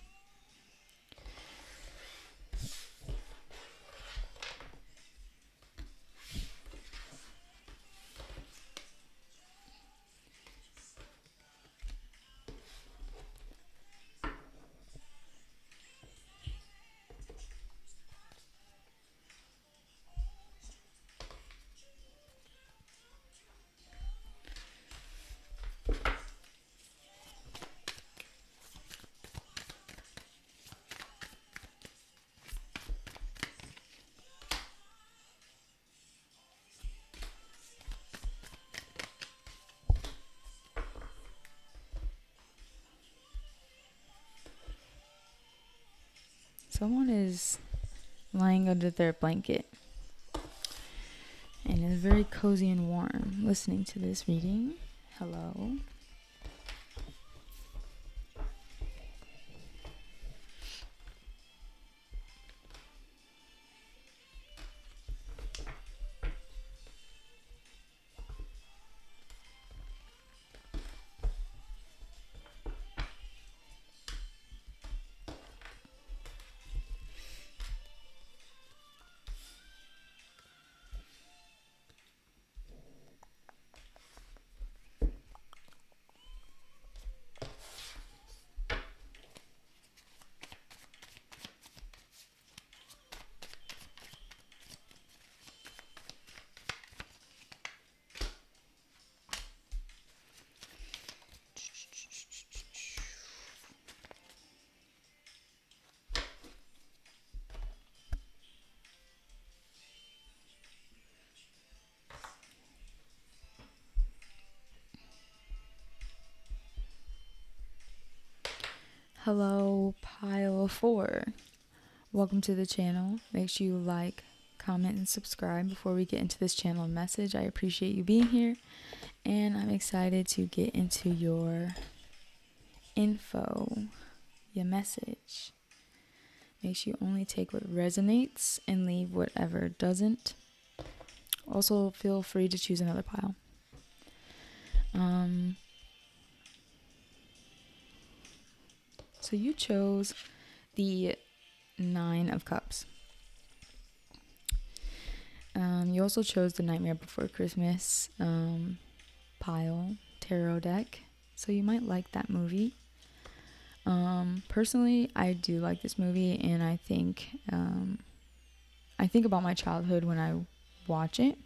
Someone is lying under their blanket and is very cozy and warm listening to this reading. Hello. Hello, pile 4. Welcome to the channel. Make sure you like, comment, and subscribe before we get into this channel message. I appreciate you being here, and I'm excited to get into your info, your message. Make sure you only take what resonates and leave whatever doesn't. Also, feel free to choose another pile. So you chose the 9 of Cups. You also chose the Nightmare Before Christmas pile tarot deck, so you might like that movie. Personally, I do like this movie, and I think about my childhood when I watch it,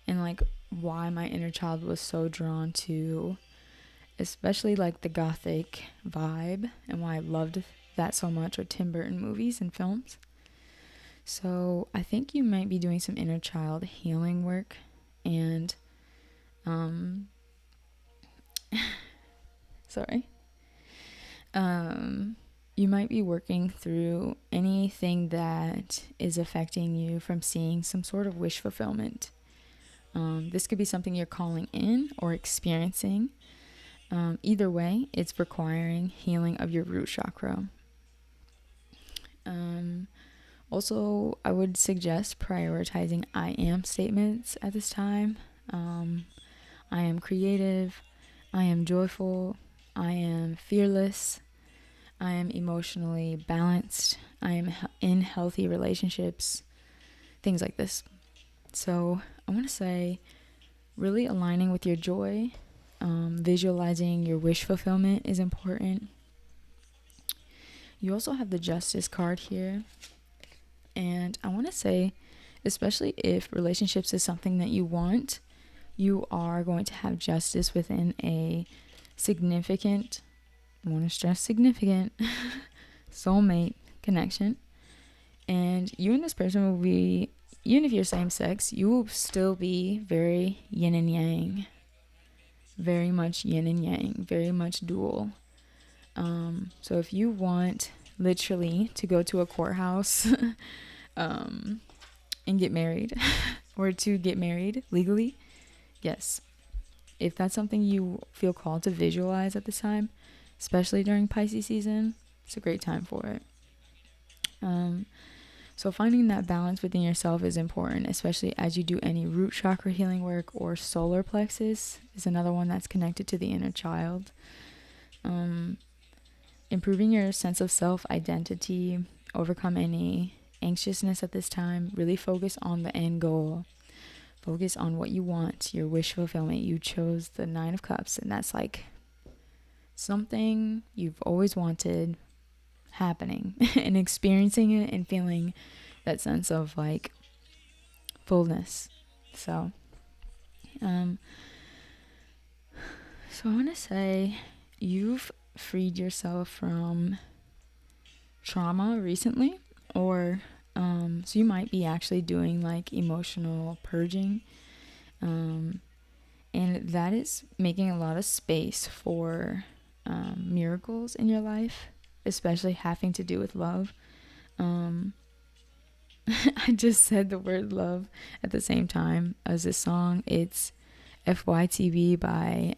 and like why my inner child was so drawn to especially like the gothic vibe, and why I loved that so much, or Tim Burton movies and films. So I think you might be doing some inner child healing work, and you might be working through anything that is affecting you from seeing some sort of wish fulfillment. This could be something you're calling in or experiencing. Either way, it's requiring healing of your root chakra. Also, I would suggest prioritizing I am statements at this time. I am creative. I am joyful. I am fearless. I am emotionally balanced. I am in healthy relationships. Things like this. So I want to say really aligning with your joy. Visualizing your wish fulfillment is important. You also have the Justice card here. And I want to say, especially if relationships is something that you want, you are going to have justice within a significant, I want to stress significant, soulmate connection. And you and this person will be, even if you're same sex, you will still be very yin and yang. Very much yin and yang, very much dual. So if you want literally to go to a courthouse and get married, or to get married legally. Yes. If that's something you feel called to visualize at this time, especially during Pisces season, it's a great time for it. So finding that balance within yourself is important, especially as you do any root chakra healing work, or solar plexus is another one that's connected to the inner child. Improving your sense of self-identity, overcome any anxiousness at this time, really focus on the end goal. Focus on what you want, your wish fulfillment. You chose the 9 of Cups, and that's like something you've always wanted happening and experiencing it and feeling that sense of like fullness. So I want to say you've freed yourself from trauma recently, or so you might be actually doing like emotional purging, and that is making a lot of space for miracles in your life, especially having to do with love. I just said the word love at the same time as this song. It's FYTV by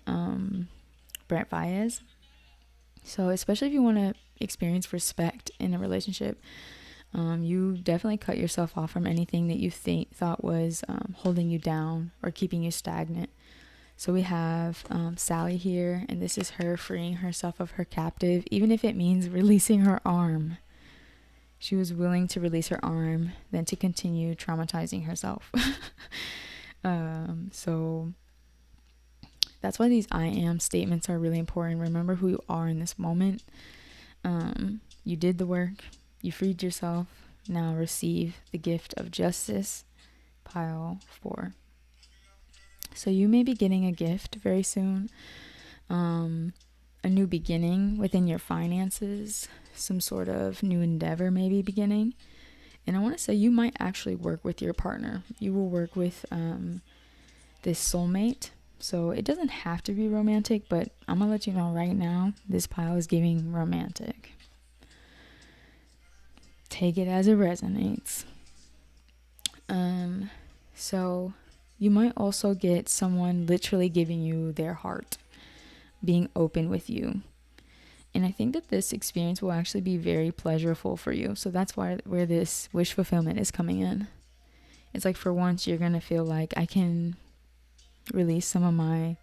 Brent Fayez. So especially if you want to experience respect in a relationship, you definitely cut yourself off from anything that you thought was holding you down or keeping you stagnant. So we have Sally here, and this is her freeing herself of her captive, even if it means releasing her arm. She was willing to release her arm than to continue traumatizing herself. So that's why these I am statements are really important. Remember who you are in this moment. You did the work. You freed yourself. Now receive the gift of justice. Pile 4. So you may be getting a gift very soon. A new beginning within your finances. Some sort of new endeavor may be beginning. And I want to say you might actually work with your partner. You will work with this soulmate. So it doesn't have to be romantic, but I'm going to let you know right now, this pile is giving romantic. Take it as it resonates. So you might also get someone literally giving you their heart, being open with you. And I think that this experience will actually be very pleasurable for you. So that's where this wish fulfillment is coming in. It's like for once you're going to feel like I can release some of my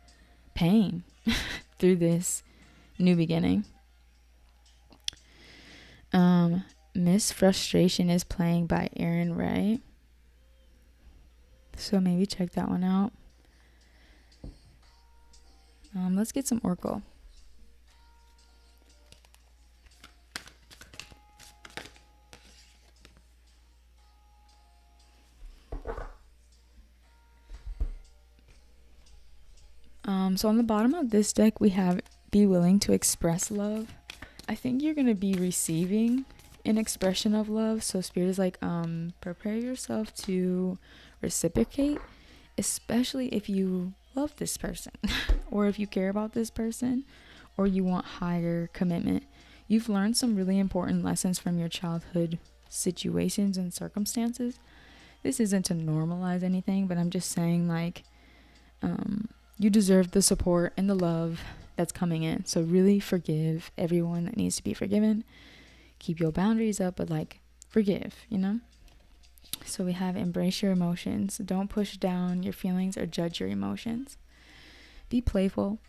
pain through this new beginning. Miss Frustration is playing by Aaron Ray. So maybe check that one out. Let's get some Oracle. So on the bottom of this deck, we have be willing to express love. I think you're going to be receiving an expression of love. So Spirit is like, prepare yourself to reciprocate, especially if you love this person or if you care about this person or you want higher commitment. You've learned some really important lessons from your childhood situations and circumstances. This isn't to normalize anything, but I'm just saying like, you deserve the support and the love that's coming in. So really forgive everyone that needs to be forgiven. Keep your boundaries up, but like forgive, you know? So we have embrace your emotions. Don't push down your feelings or judge your emotions. Be playful,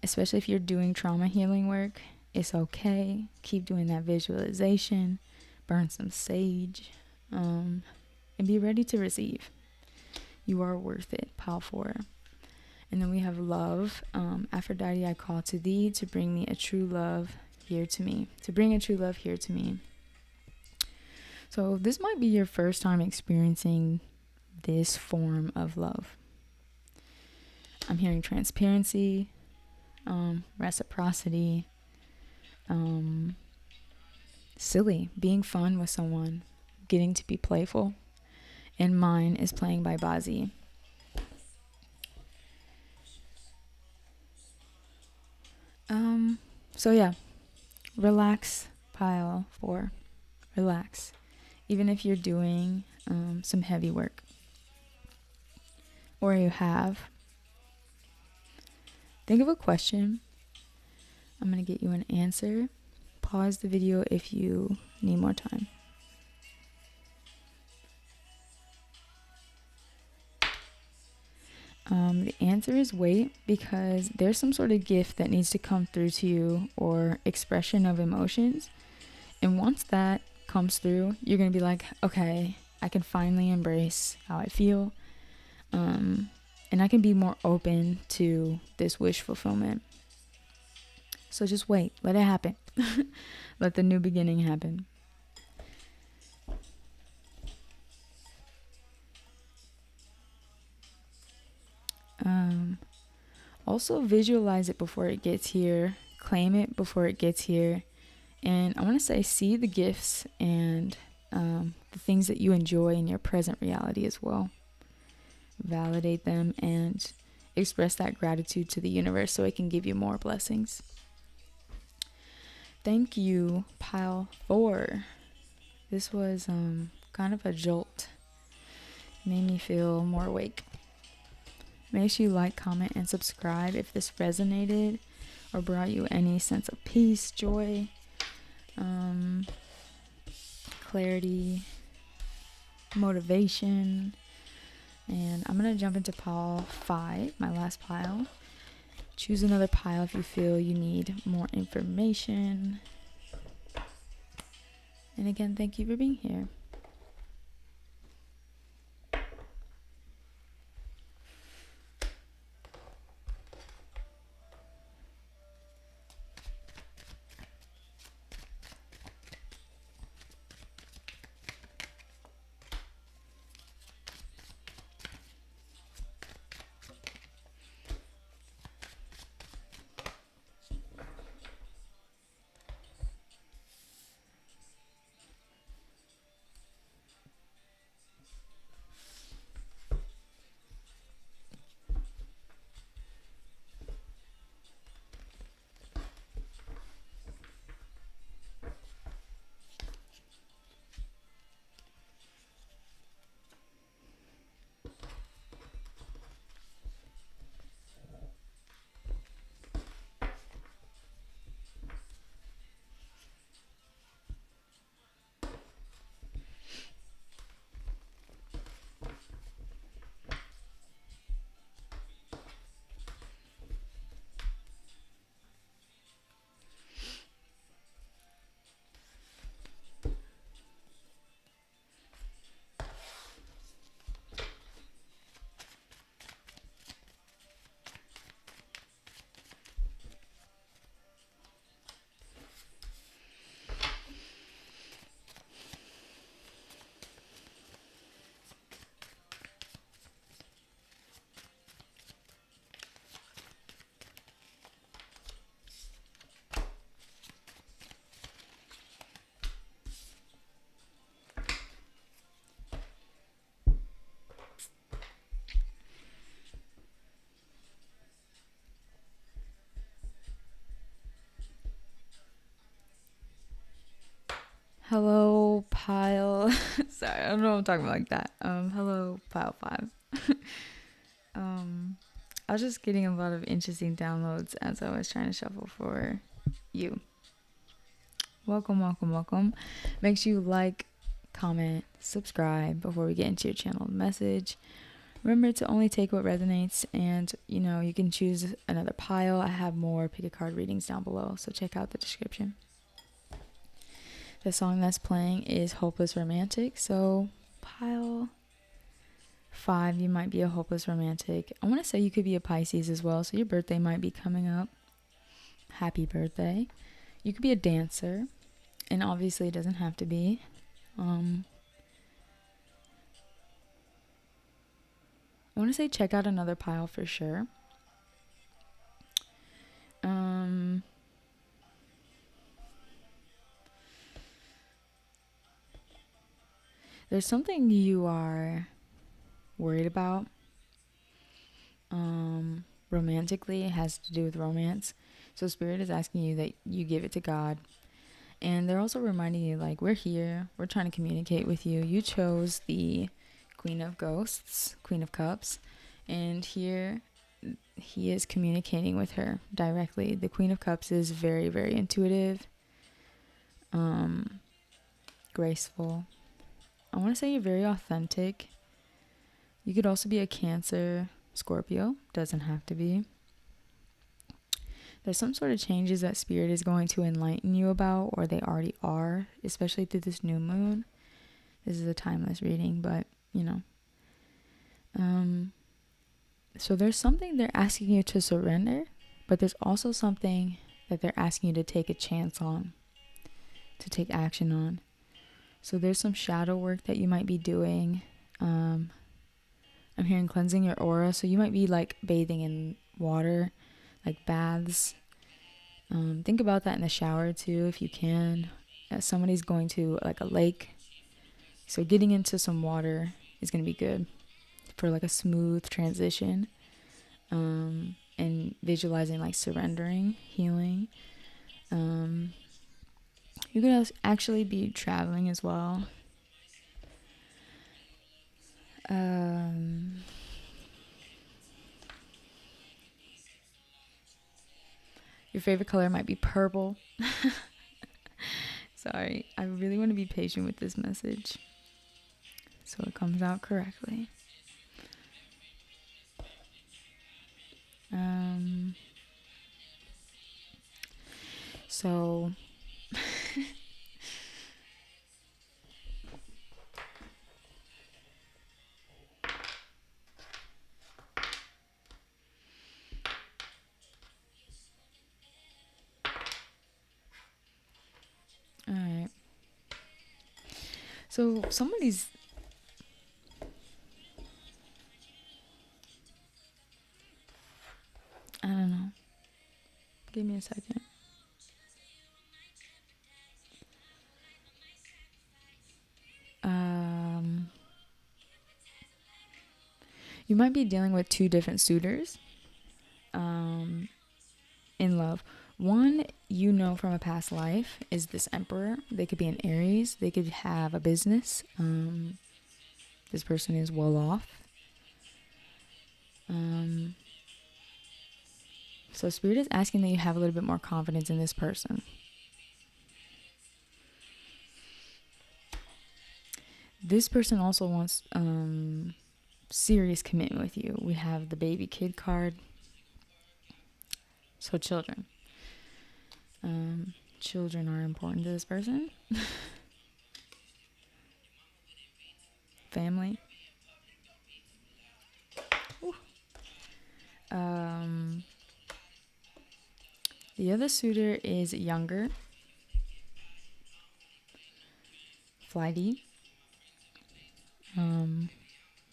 especially if you're doing trauma healing work. It's okay. Keep doing that visualization. Burn some sage, and be ready to receive. You are worth it. Pile 4. And then we have love. Aphrodite, I call to thee to bring me a true love here to me. To bring a true love here to me. So this might be your first time experiencing this form of love. I'm hearing transparency, reciprocity, silly, being fun with someone, getting to be playful. And mine is playing by Bazi. So yeah, relax, pile 4. Relax. Even if you're doing some heavy work. or you have. Think of a question. I'm going to get you an answer. Pause the video if you need more time. The answer is wait, because there's some sort of gift that needs to come through to you, or expression of emotions. And once that comes through, you're going to be like, okay, I can finally embrace how I feel. And I can be more open to this wish fulfillment. So just wait, let it happen. Let the new beginning happen. Also visualize it before it gets here. Claim it before it gets here. And I want to say, see the gifts and the things that you enjoy in your present reality as well. Validate them and express that gratitude to the universe so it can give you more blessings. Thank you, pile 4. This was kind of a jolt. Made me feel more awake. Make sure you like, comment, and subscribe if this resonated or brought you any sense of peace, joy, clarity, motivation. And I'm going to jump into pile 5, my last pile. Choose another pile if you feel you need more information. And again, thank you for being here. Hello, pile. Sorry, I don't know what I'm talking about like that. Hello, pile 5. I was just getting a lot of interesting downloads as I was trying to shuffle for you. Welcome, welcome, welcome. Make sure you like, comment, subscribe before we get into your channel message. Remember to only take what resonates, and you can choose another pile. I have more pick a card readings down below, so check out the description. The song that's playing is Hopeless Romantic. So pile 5, you might be a hopeless romantic. I want to say you could be a Pisces as well, so your birthday might be coming up. Happy birthday. You could be a dancer, and obviously it doesn't have to be. I want to say check out another pile for sure. There's something you are worried about. Romantically, it has to do with romance. So Spirit is asking you that you give it to God. And they're also reminding you, like, we're here. We're trying to communicate with you. You chose the Queen of Ghosts, Queen of Cups. And here he is communicating with her directly. The Queen of Cups is very, very intuitive, graceful. I want to say you're very authentic. You could also be a Cancer, Scorpio. Doesn't have to be. There's some sort of changes that Spirit is going to enlighten you about, or they already are, especially through this new moon. This is a timeless reading, but, you know. So there's something they're asking you to surrender, but there's also something that they're asking you to take a chance on, to take action on. So there's some shadow work that you might be doing. I'm hearing cleansing your aura. So you might be like bathing in water, like baths. Think about that in the shower too, if you can. Somebody's going to like a lake. So getting into some water is going to be good for like a smooth transition. And visualizing like surrendering, healing. You could actually be traveling as well. Your favorite color might be purple. Sorry, I really want to be patient with this message so it comes out correctly. So all right. So somebody's I don't know. Give me a second. You might be dealing with two different suitors in love. One, you know from a past life, is this Emperor. They could be an Aries. They could have a business. This person is well off. So Spirit is asking that you have a little bit more confidence in this person. This person also wants serious commitment with you. We have the baby kid card. So children. Children are important to this person. Family. The other suitor is younger. Flighty.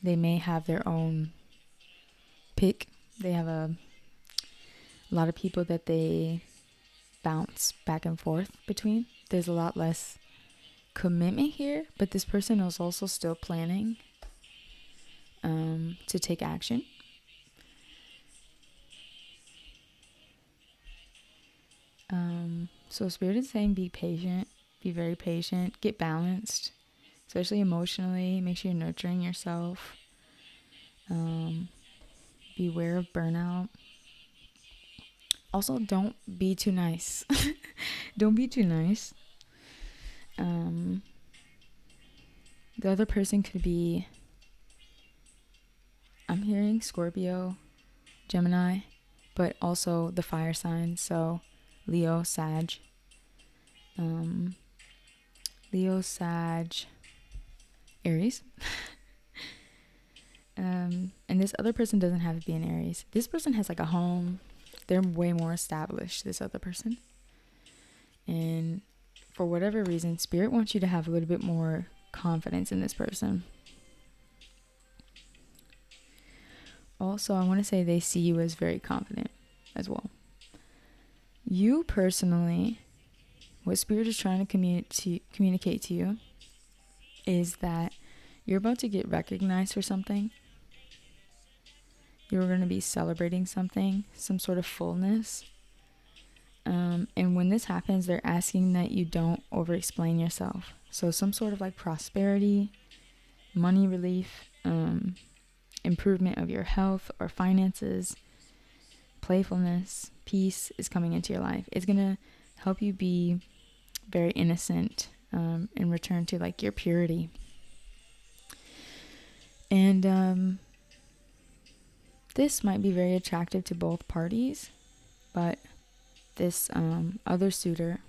They may have their own pick. They have a lot of people that they bounce back and forth between. There's a lot less commitment here, but this person is also still planning to take action. So Spirit is saying be patient, be very patient, get balanced, especially emotionally. Make sure you're nurturing yourself. Beware of burnout. Also, don't be too nice. Don't be too nice. The other person could be, I'm hearing Scorpio, Gemini, but also the fire signs. So Leo, Sag. Leo, Sag, Aries. And this other person doesn't have to be an Aries. This person has like a home. They're way more established, this other person. And for whatever reason, Spirit wants you to have a little bit more confidence in this person. Also, I want to say they see you as very confident as well. You personally, what Spirit is trying to communicate to you is that you're about to get recognized for something. You're going to be celebrating something, some sort of fullness. And when this happens, they're asking that you don't over-explain yourself. So some sort of like prosperity, money relief, improvement of your health or finances, playfulness, peace is coming into your life. It's going to help you be very innocent and return to like your purity. And this might be very attractive to both parties, but this other suitor,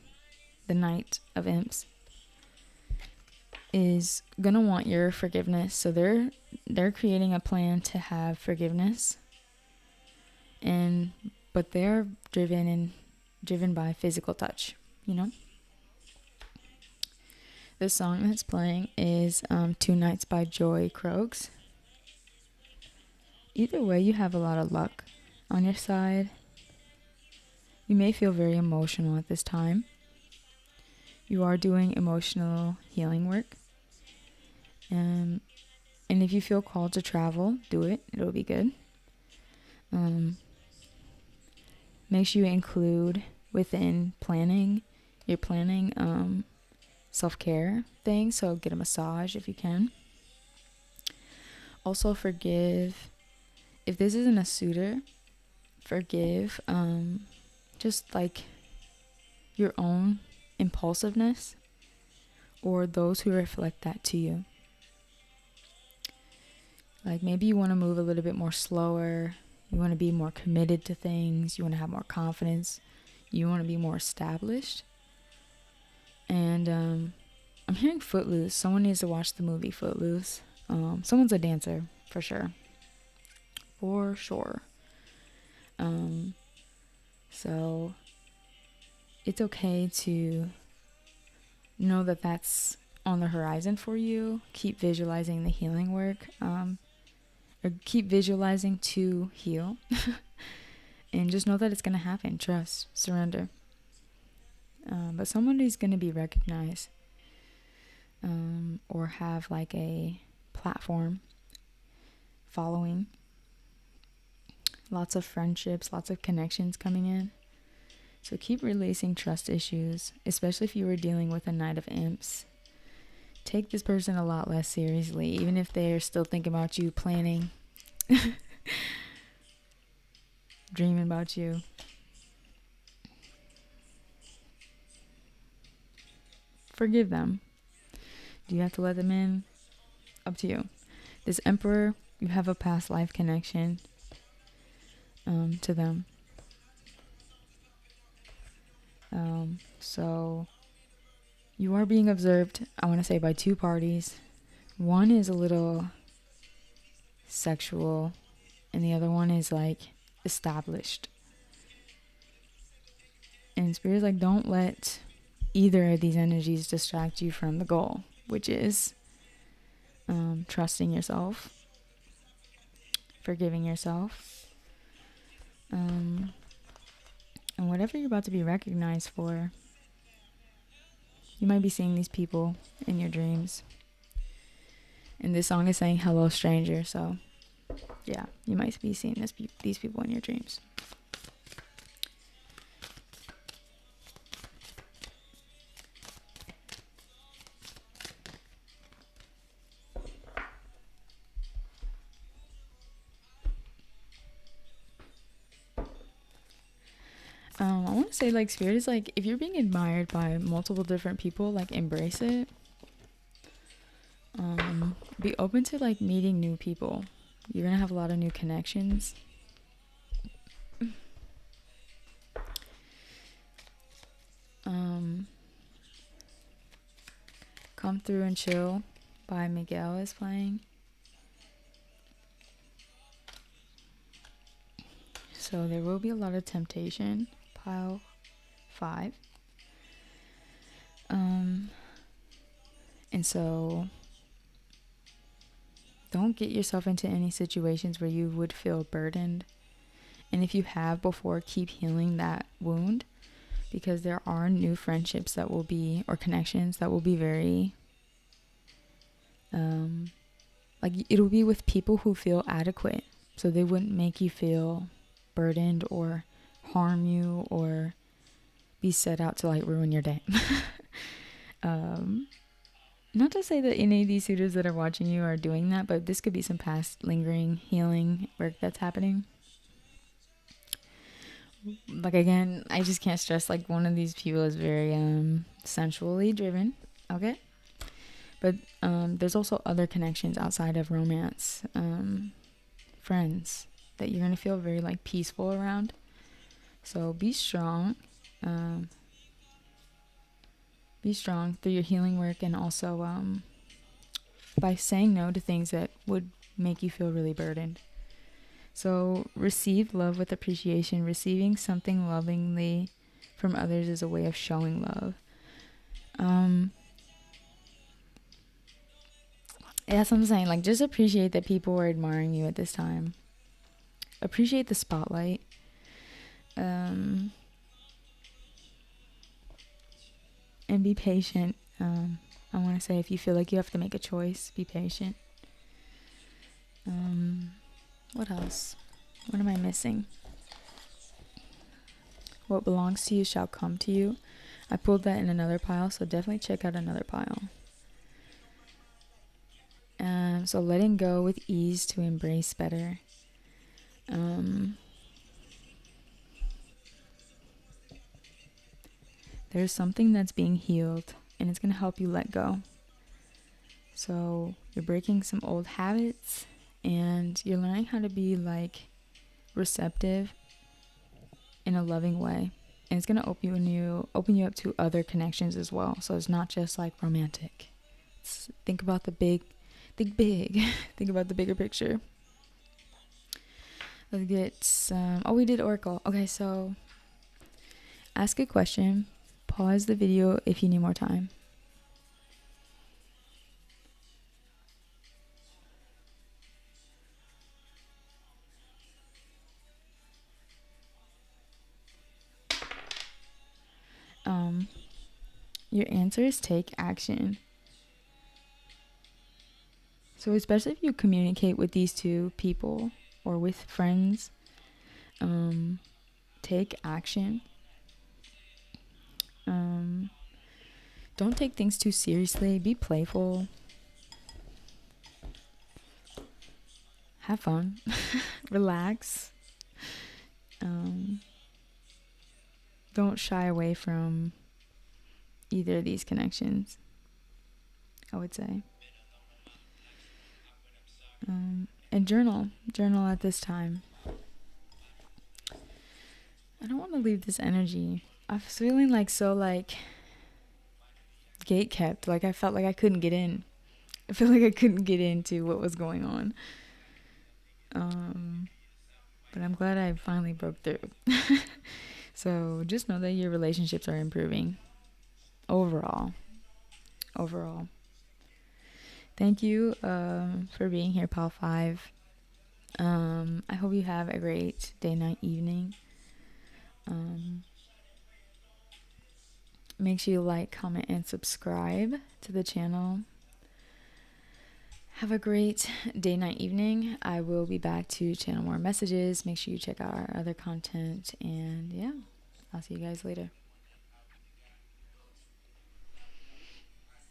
the Knight of Imps, is gonna want your forgiveness. So they're creating a plan to have forgiveness, but they're driven by physical touch, you know. The song that's playing is Two Nights by Joy Croaks. Either way, you have a lot of luck on your side. You may feel very emotional at this time. You are doing emotional healing work. And if you feel called to travel, do it. It'll be good. Make sure you include within your planning self-care things. So get a massage if you can. Also forgive. If this isn't a suitor, forgive just like your own impulsiveness or those who reflect that to you. Like maybe you want to move a little bit more slower. You want to be more committed to things. You want to have more confidence. You want to be more established. And I'm hearing Footloose. Someone needs to watch the movie Footloose. Someone's a dancer for sure. For sure. So it's okay to know that that's on the horizon for you. Keep visualizing the healing work. Or keep visualizing to heal. And just know that it's going to happen. Trust. Surrender. But somebody's going to be recognized. Or have like a platform following. Lots of friendships, lots of connections coming in. So keep releasing trust issues, especially if you were dealing with a Knight of Imps. Take this person a lot less seriously, even if they're still thinking about you, planning, dreaming about you. Forgive them. Do you have to let them in? Up to you. This Emperor, you have a past life connection to them. So you are being observed, I want to say, by two parties. One is a little sexual and the other one is like established. And Spirit's like, don't let either of these energies distract you from the goal, which is trusting yourself, forgiving yourself, and whatever you're about to be recognized for. You might be seeing these people in your dreams. And this song is saying hello stranger, so yeah, you might be seeing these people in your dreams. I want to say, like, Spirit is like, if you're being admired by multiple different people, like, embrace it. Be open to, like, meeting new people. You're gonna have a lot of new connections. Come Through and Chill by Miguel is playing. So there will be a lot of temptation. Pile 5. And so don't get yourself into any situations where you would feel burdened. And if you have before, keep healing that wound, because there are new friendships that will be, or connections that will be very, like, it'll be with people who feel adequate. So they wouldn't make you feel burdened or harm you or be set out to, like, ruin your day. not to say that any of these suitors that are watching you are doing that, but this could be some past lingering healing work that's happening. Like, again, I just can't stress, like, one of these people is very sensually driven, okay? But there's also other connections outside of romance, friends that you're gonna feel very, like, peaceful around. So be strong. Be strong through your healing work, and also by saying no to things that would make you feel really burdened. So receive love with appreciation. Receiving something lovingly from others is a way of showing love. That's what I'm saying. Like, just appreciate that people are admiring you at this time. Appreciate the spotlight. And be patient. I want to say, if you feel like you have to make a choice, be patient. What else? What am I missing? What belongs to you shall come to you. I pulled that in another pile, so definitely check out another pile. So letting go with ease to embrace better. There's something that's being healed, and it's going to help you let go. So you're breaking some old habits, and you're learning how to be, like, receptive in a loving way. And it's going to open you up to other connections as well. So it's not just, like, romantic. Think about the big. Think big. Think about the bigger picture. Let's get some. Oh, we did Oracle. Okay, so ask a question. Pause the video if you need more time. Your answer is take action. So especially if you communicate with these two people or with friends, take action. Don't take things too seriously. Be playful. Have fun. Relax. Don't shy away from either of these connections, I would say. And journal at this time. I don't want to leave this energy. I was feeling like so, like, gate kept. Like, I felt like I couldn't get in. I feel like I couldn't get into what was going on. But I'm glad I finally broke through. So just know that your relationships are improving overall. Thank you for being here, Pal 5. I hope you have a great day, night, evening. Make sure you like, comment, and subscribe to the channel. Have a great day, night, evening. I will be back to channel more messages. Make sure you check out our other content. And yeah, I'll see you guys later.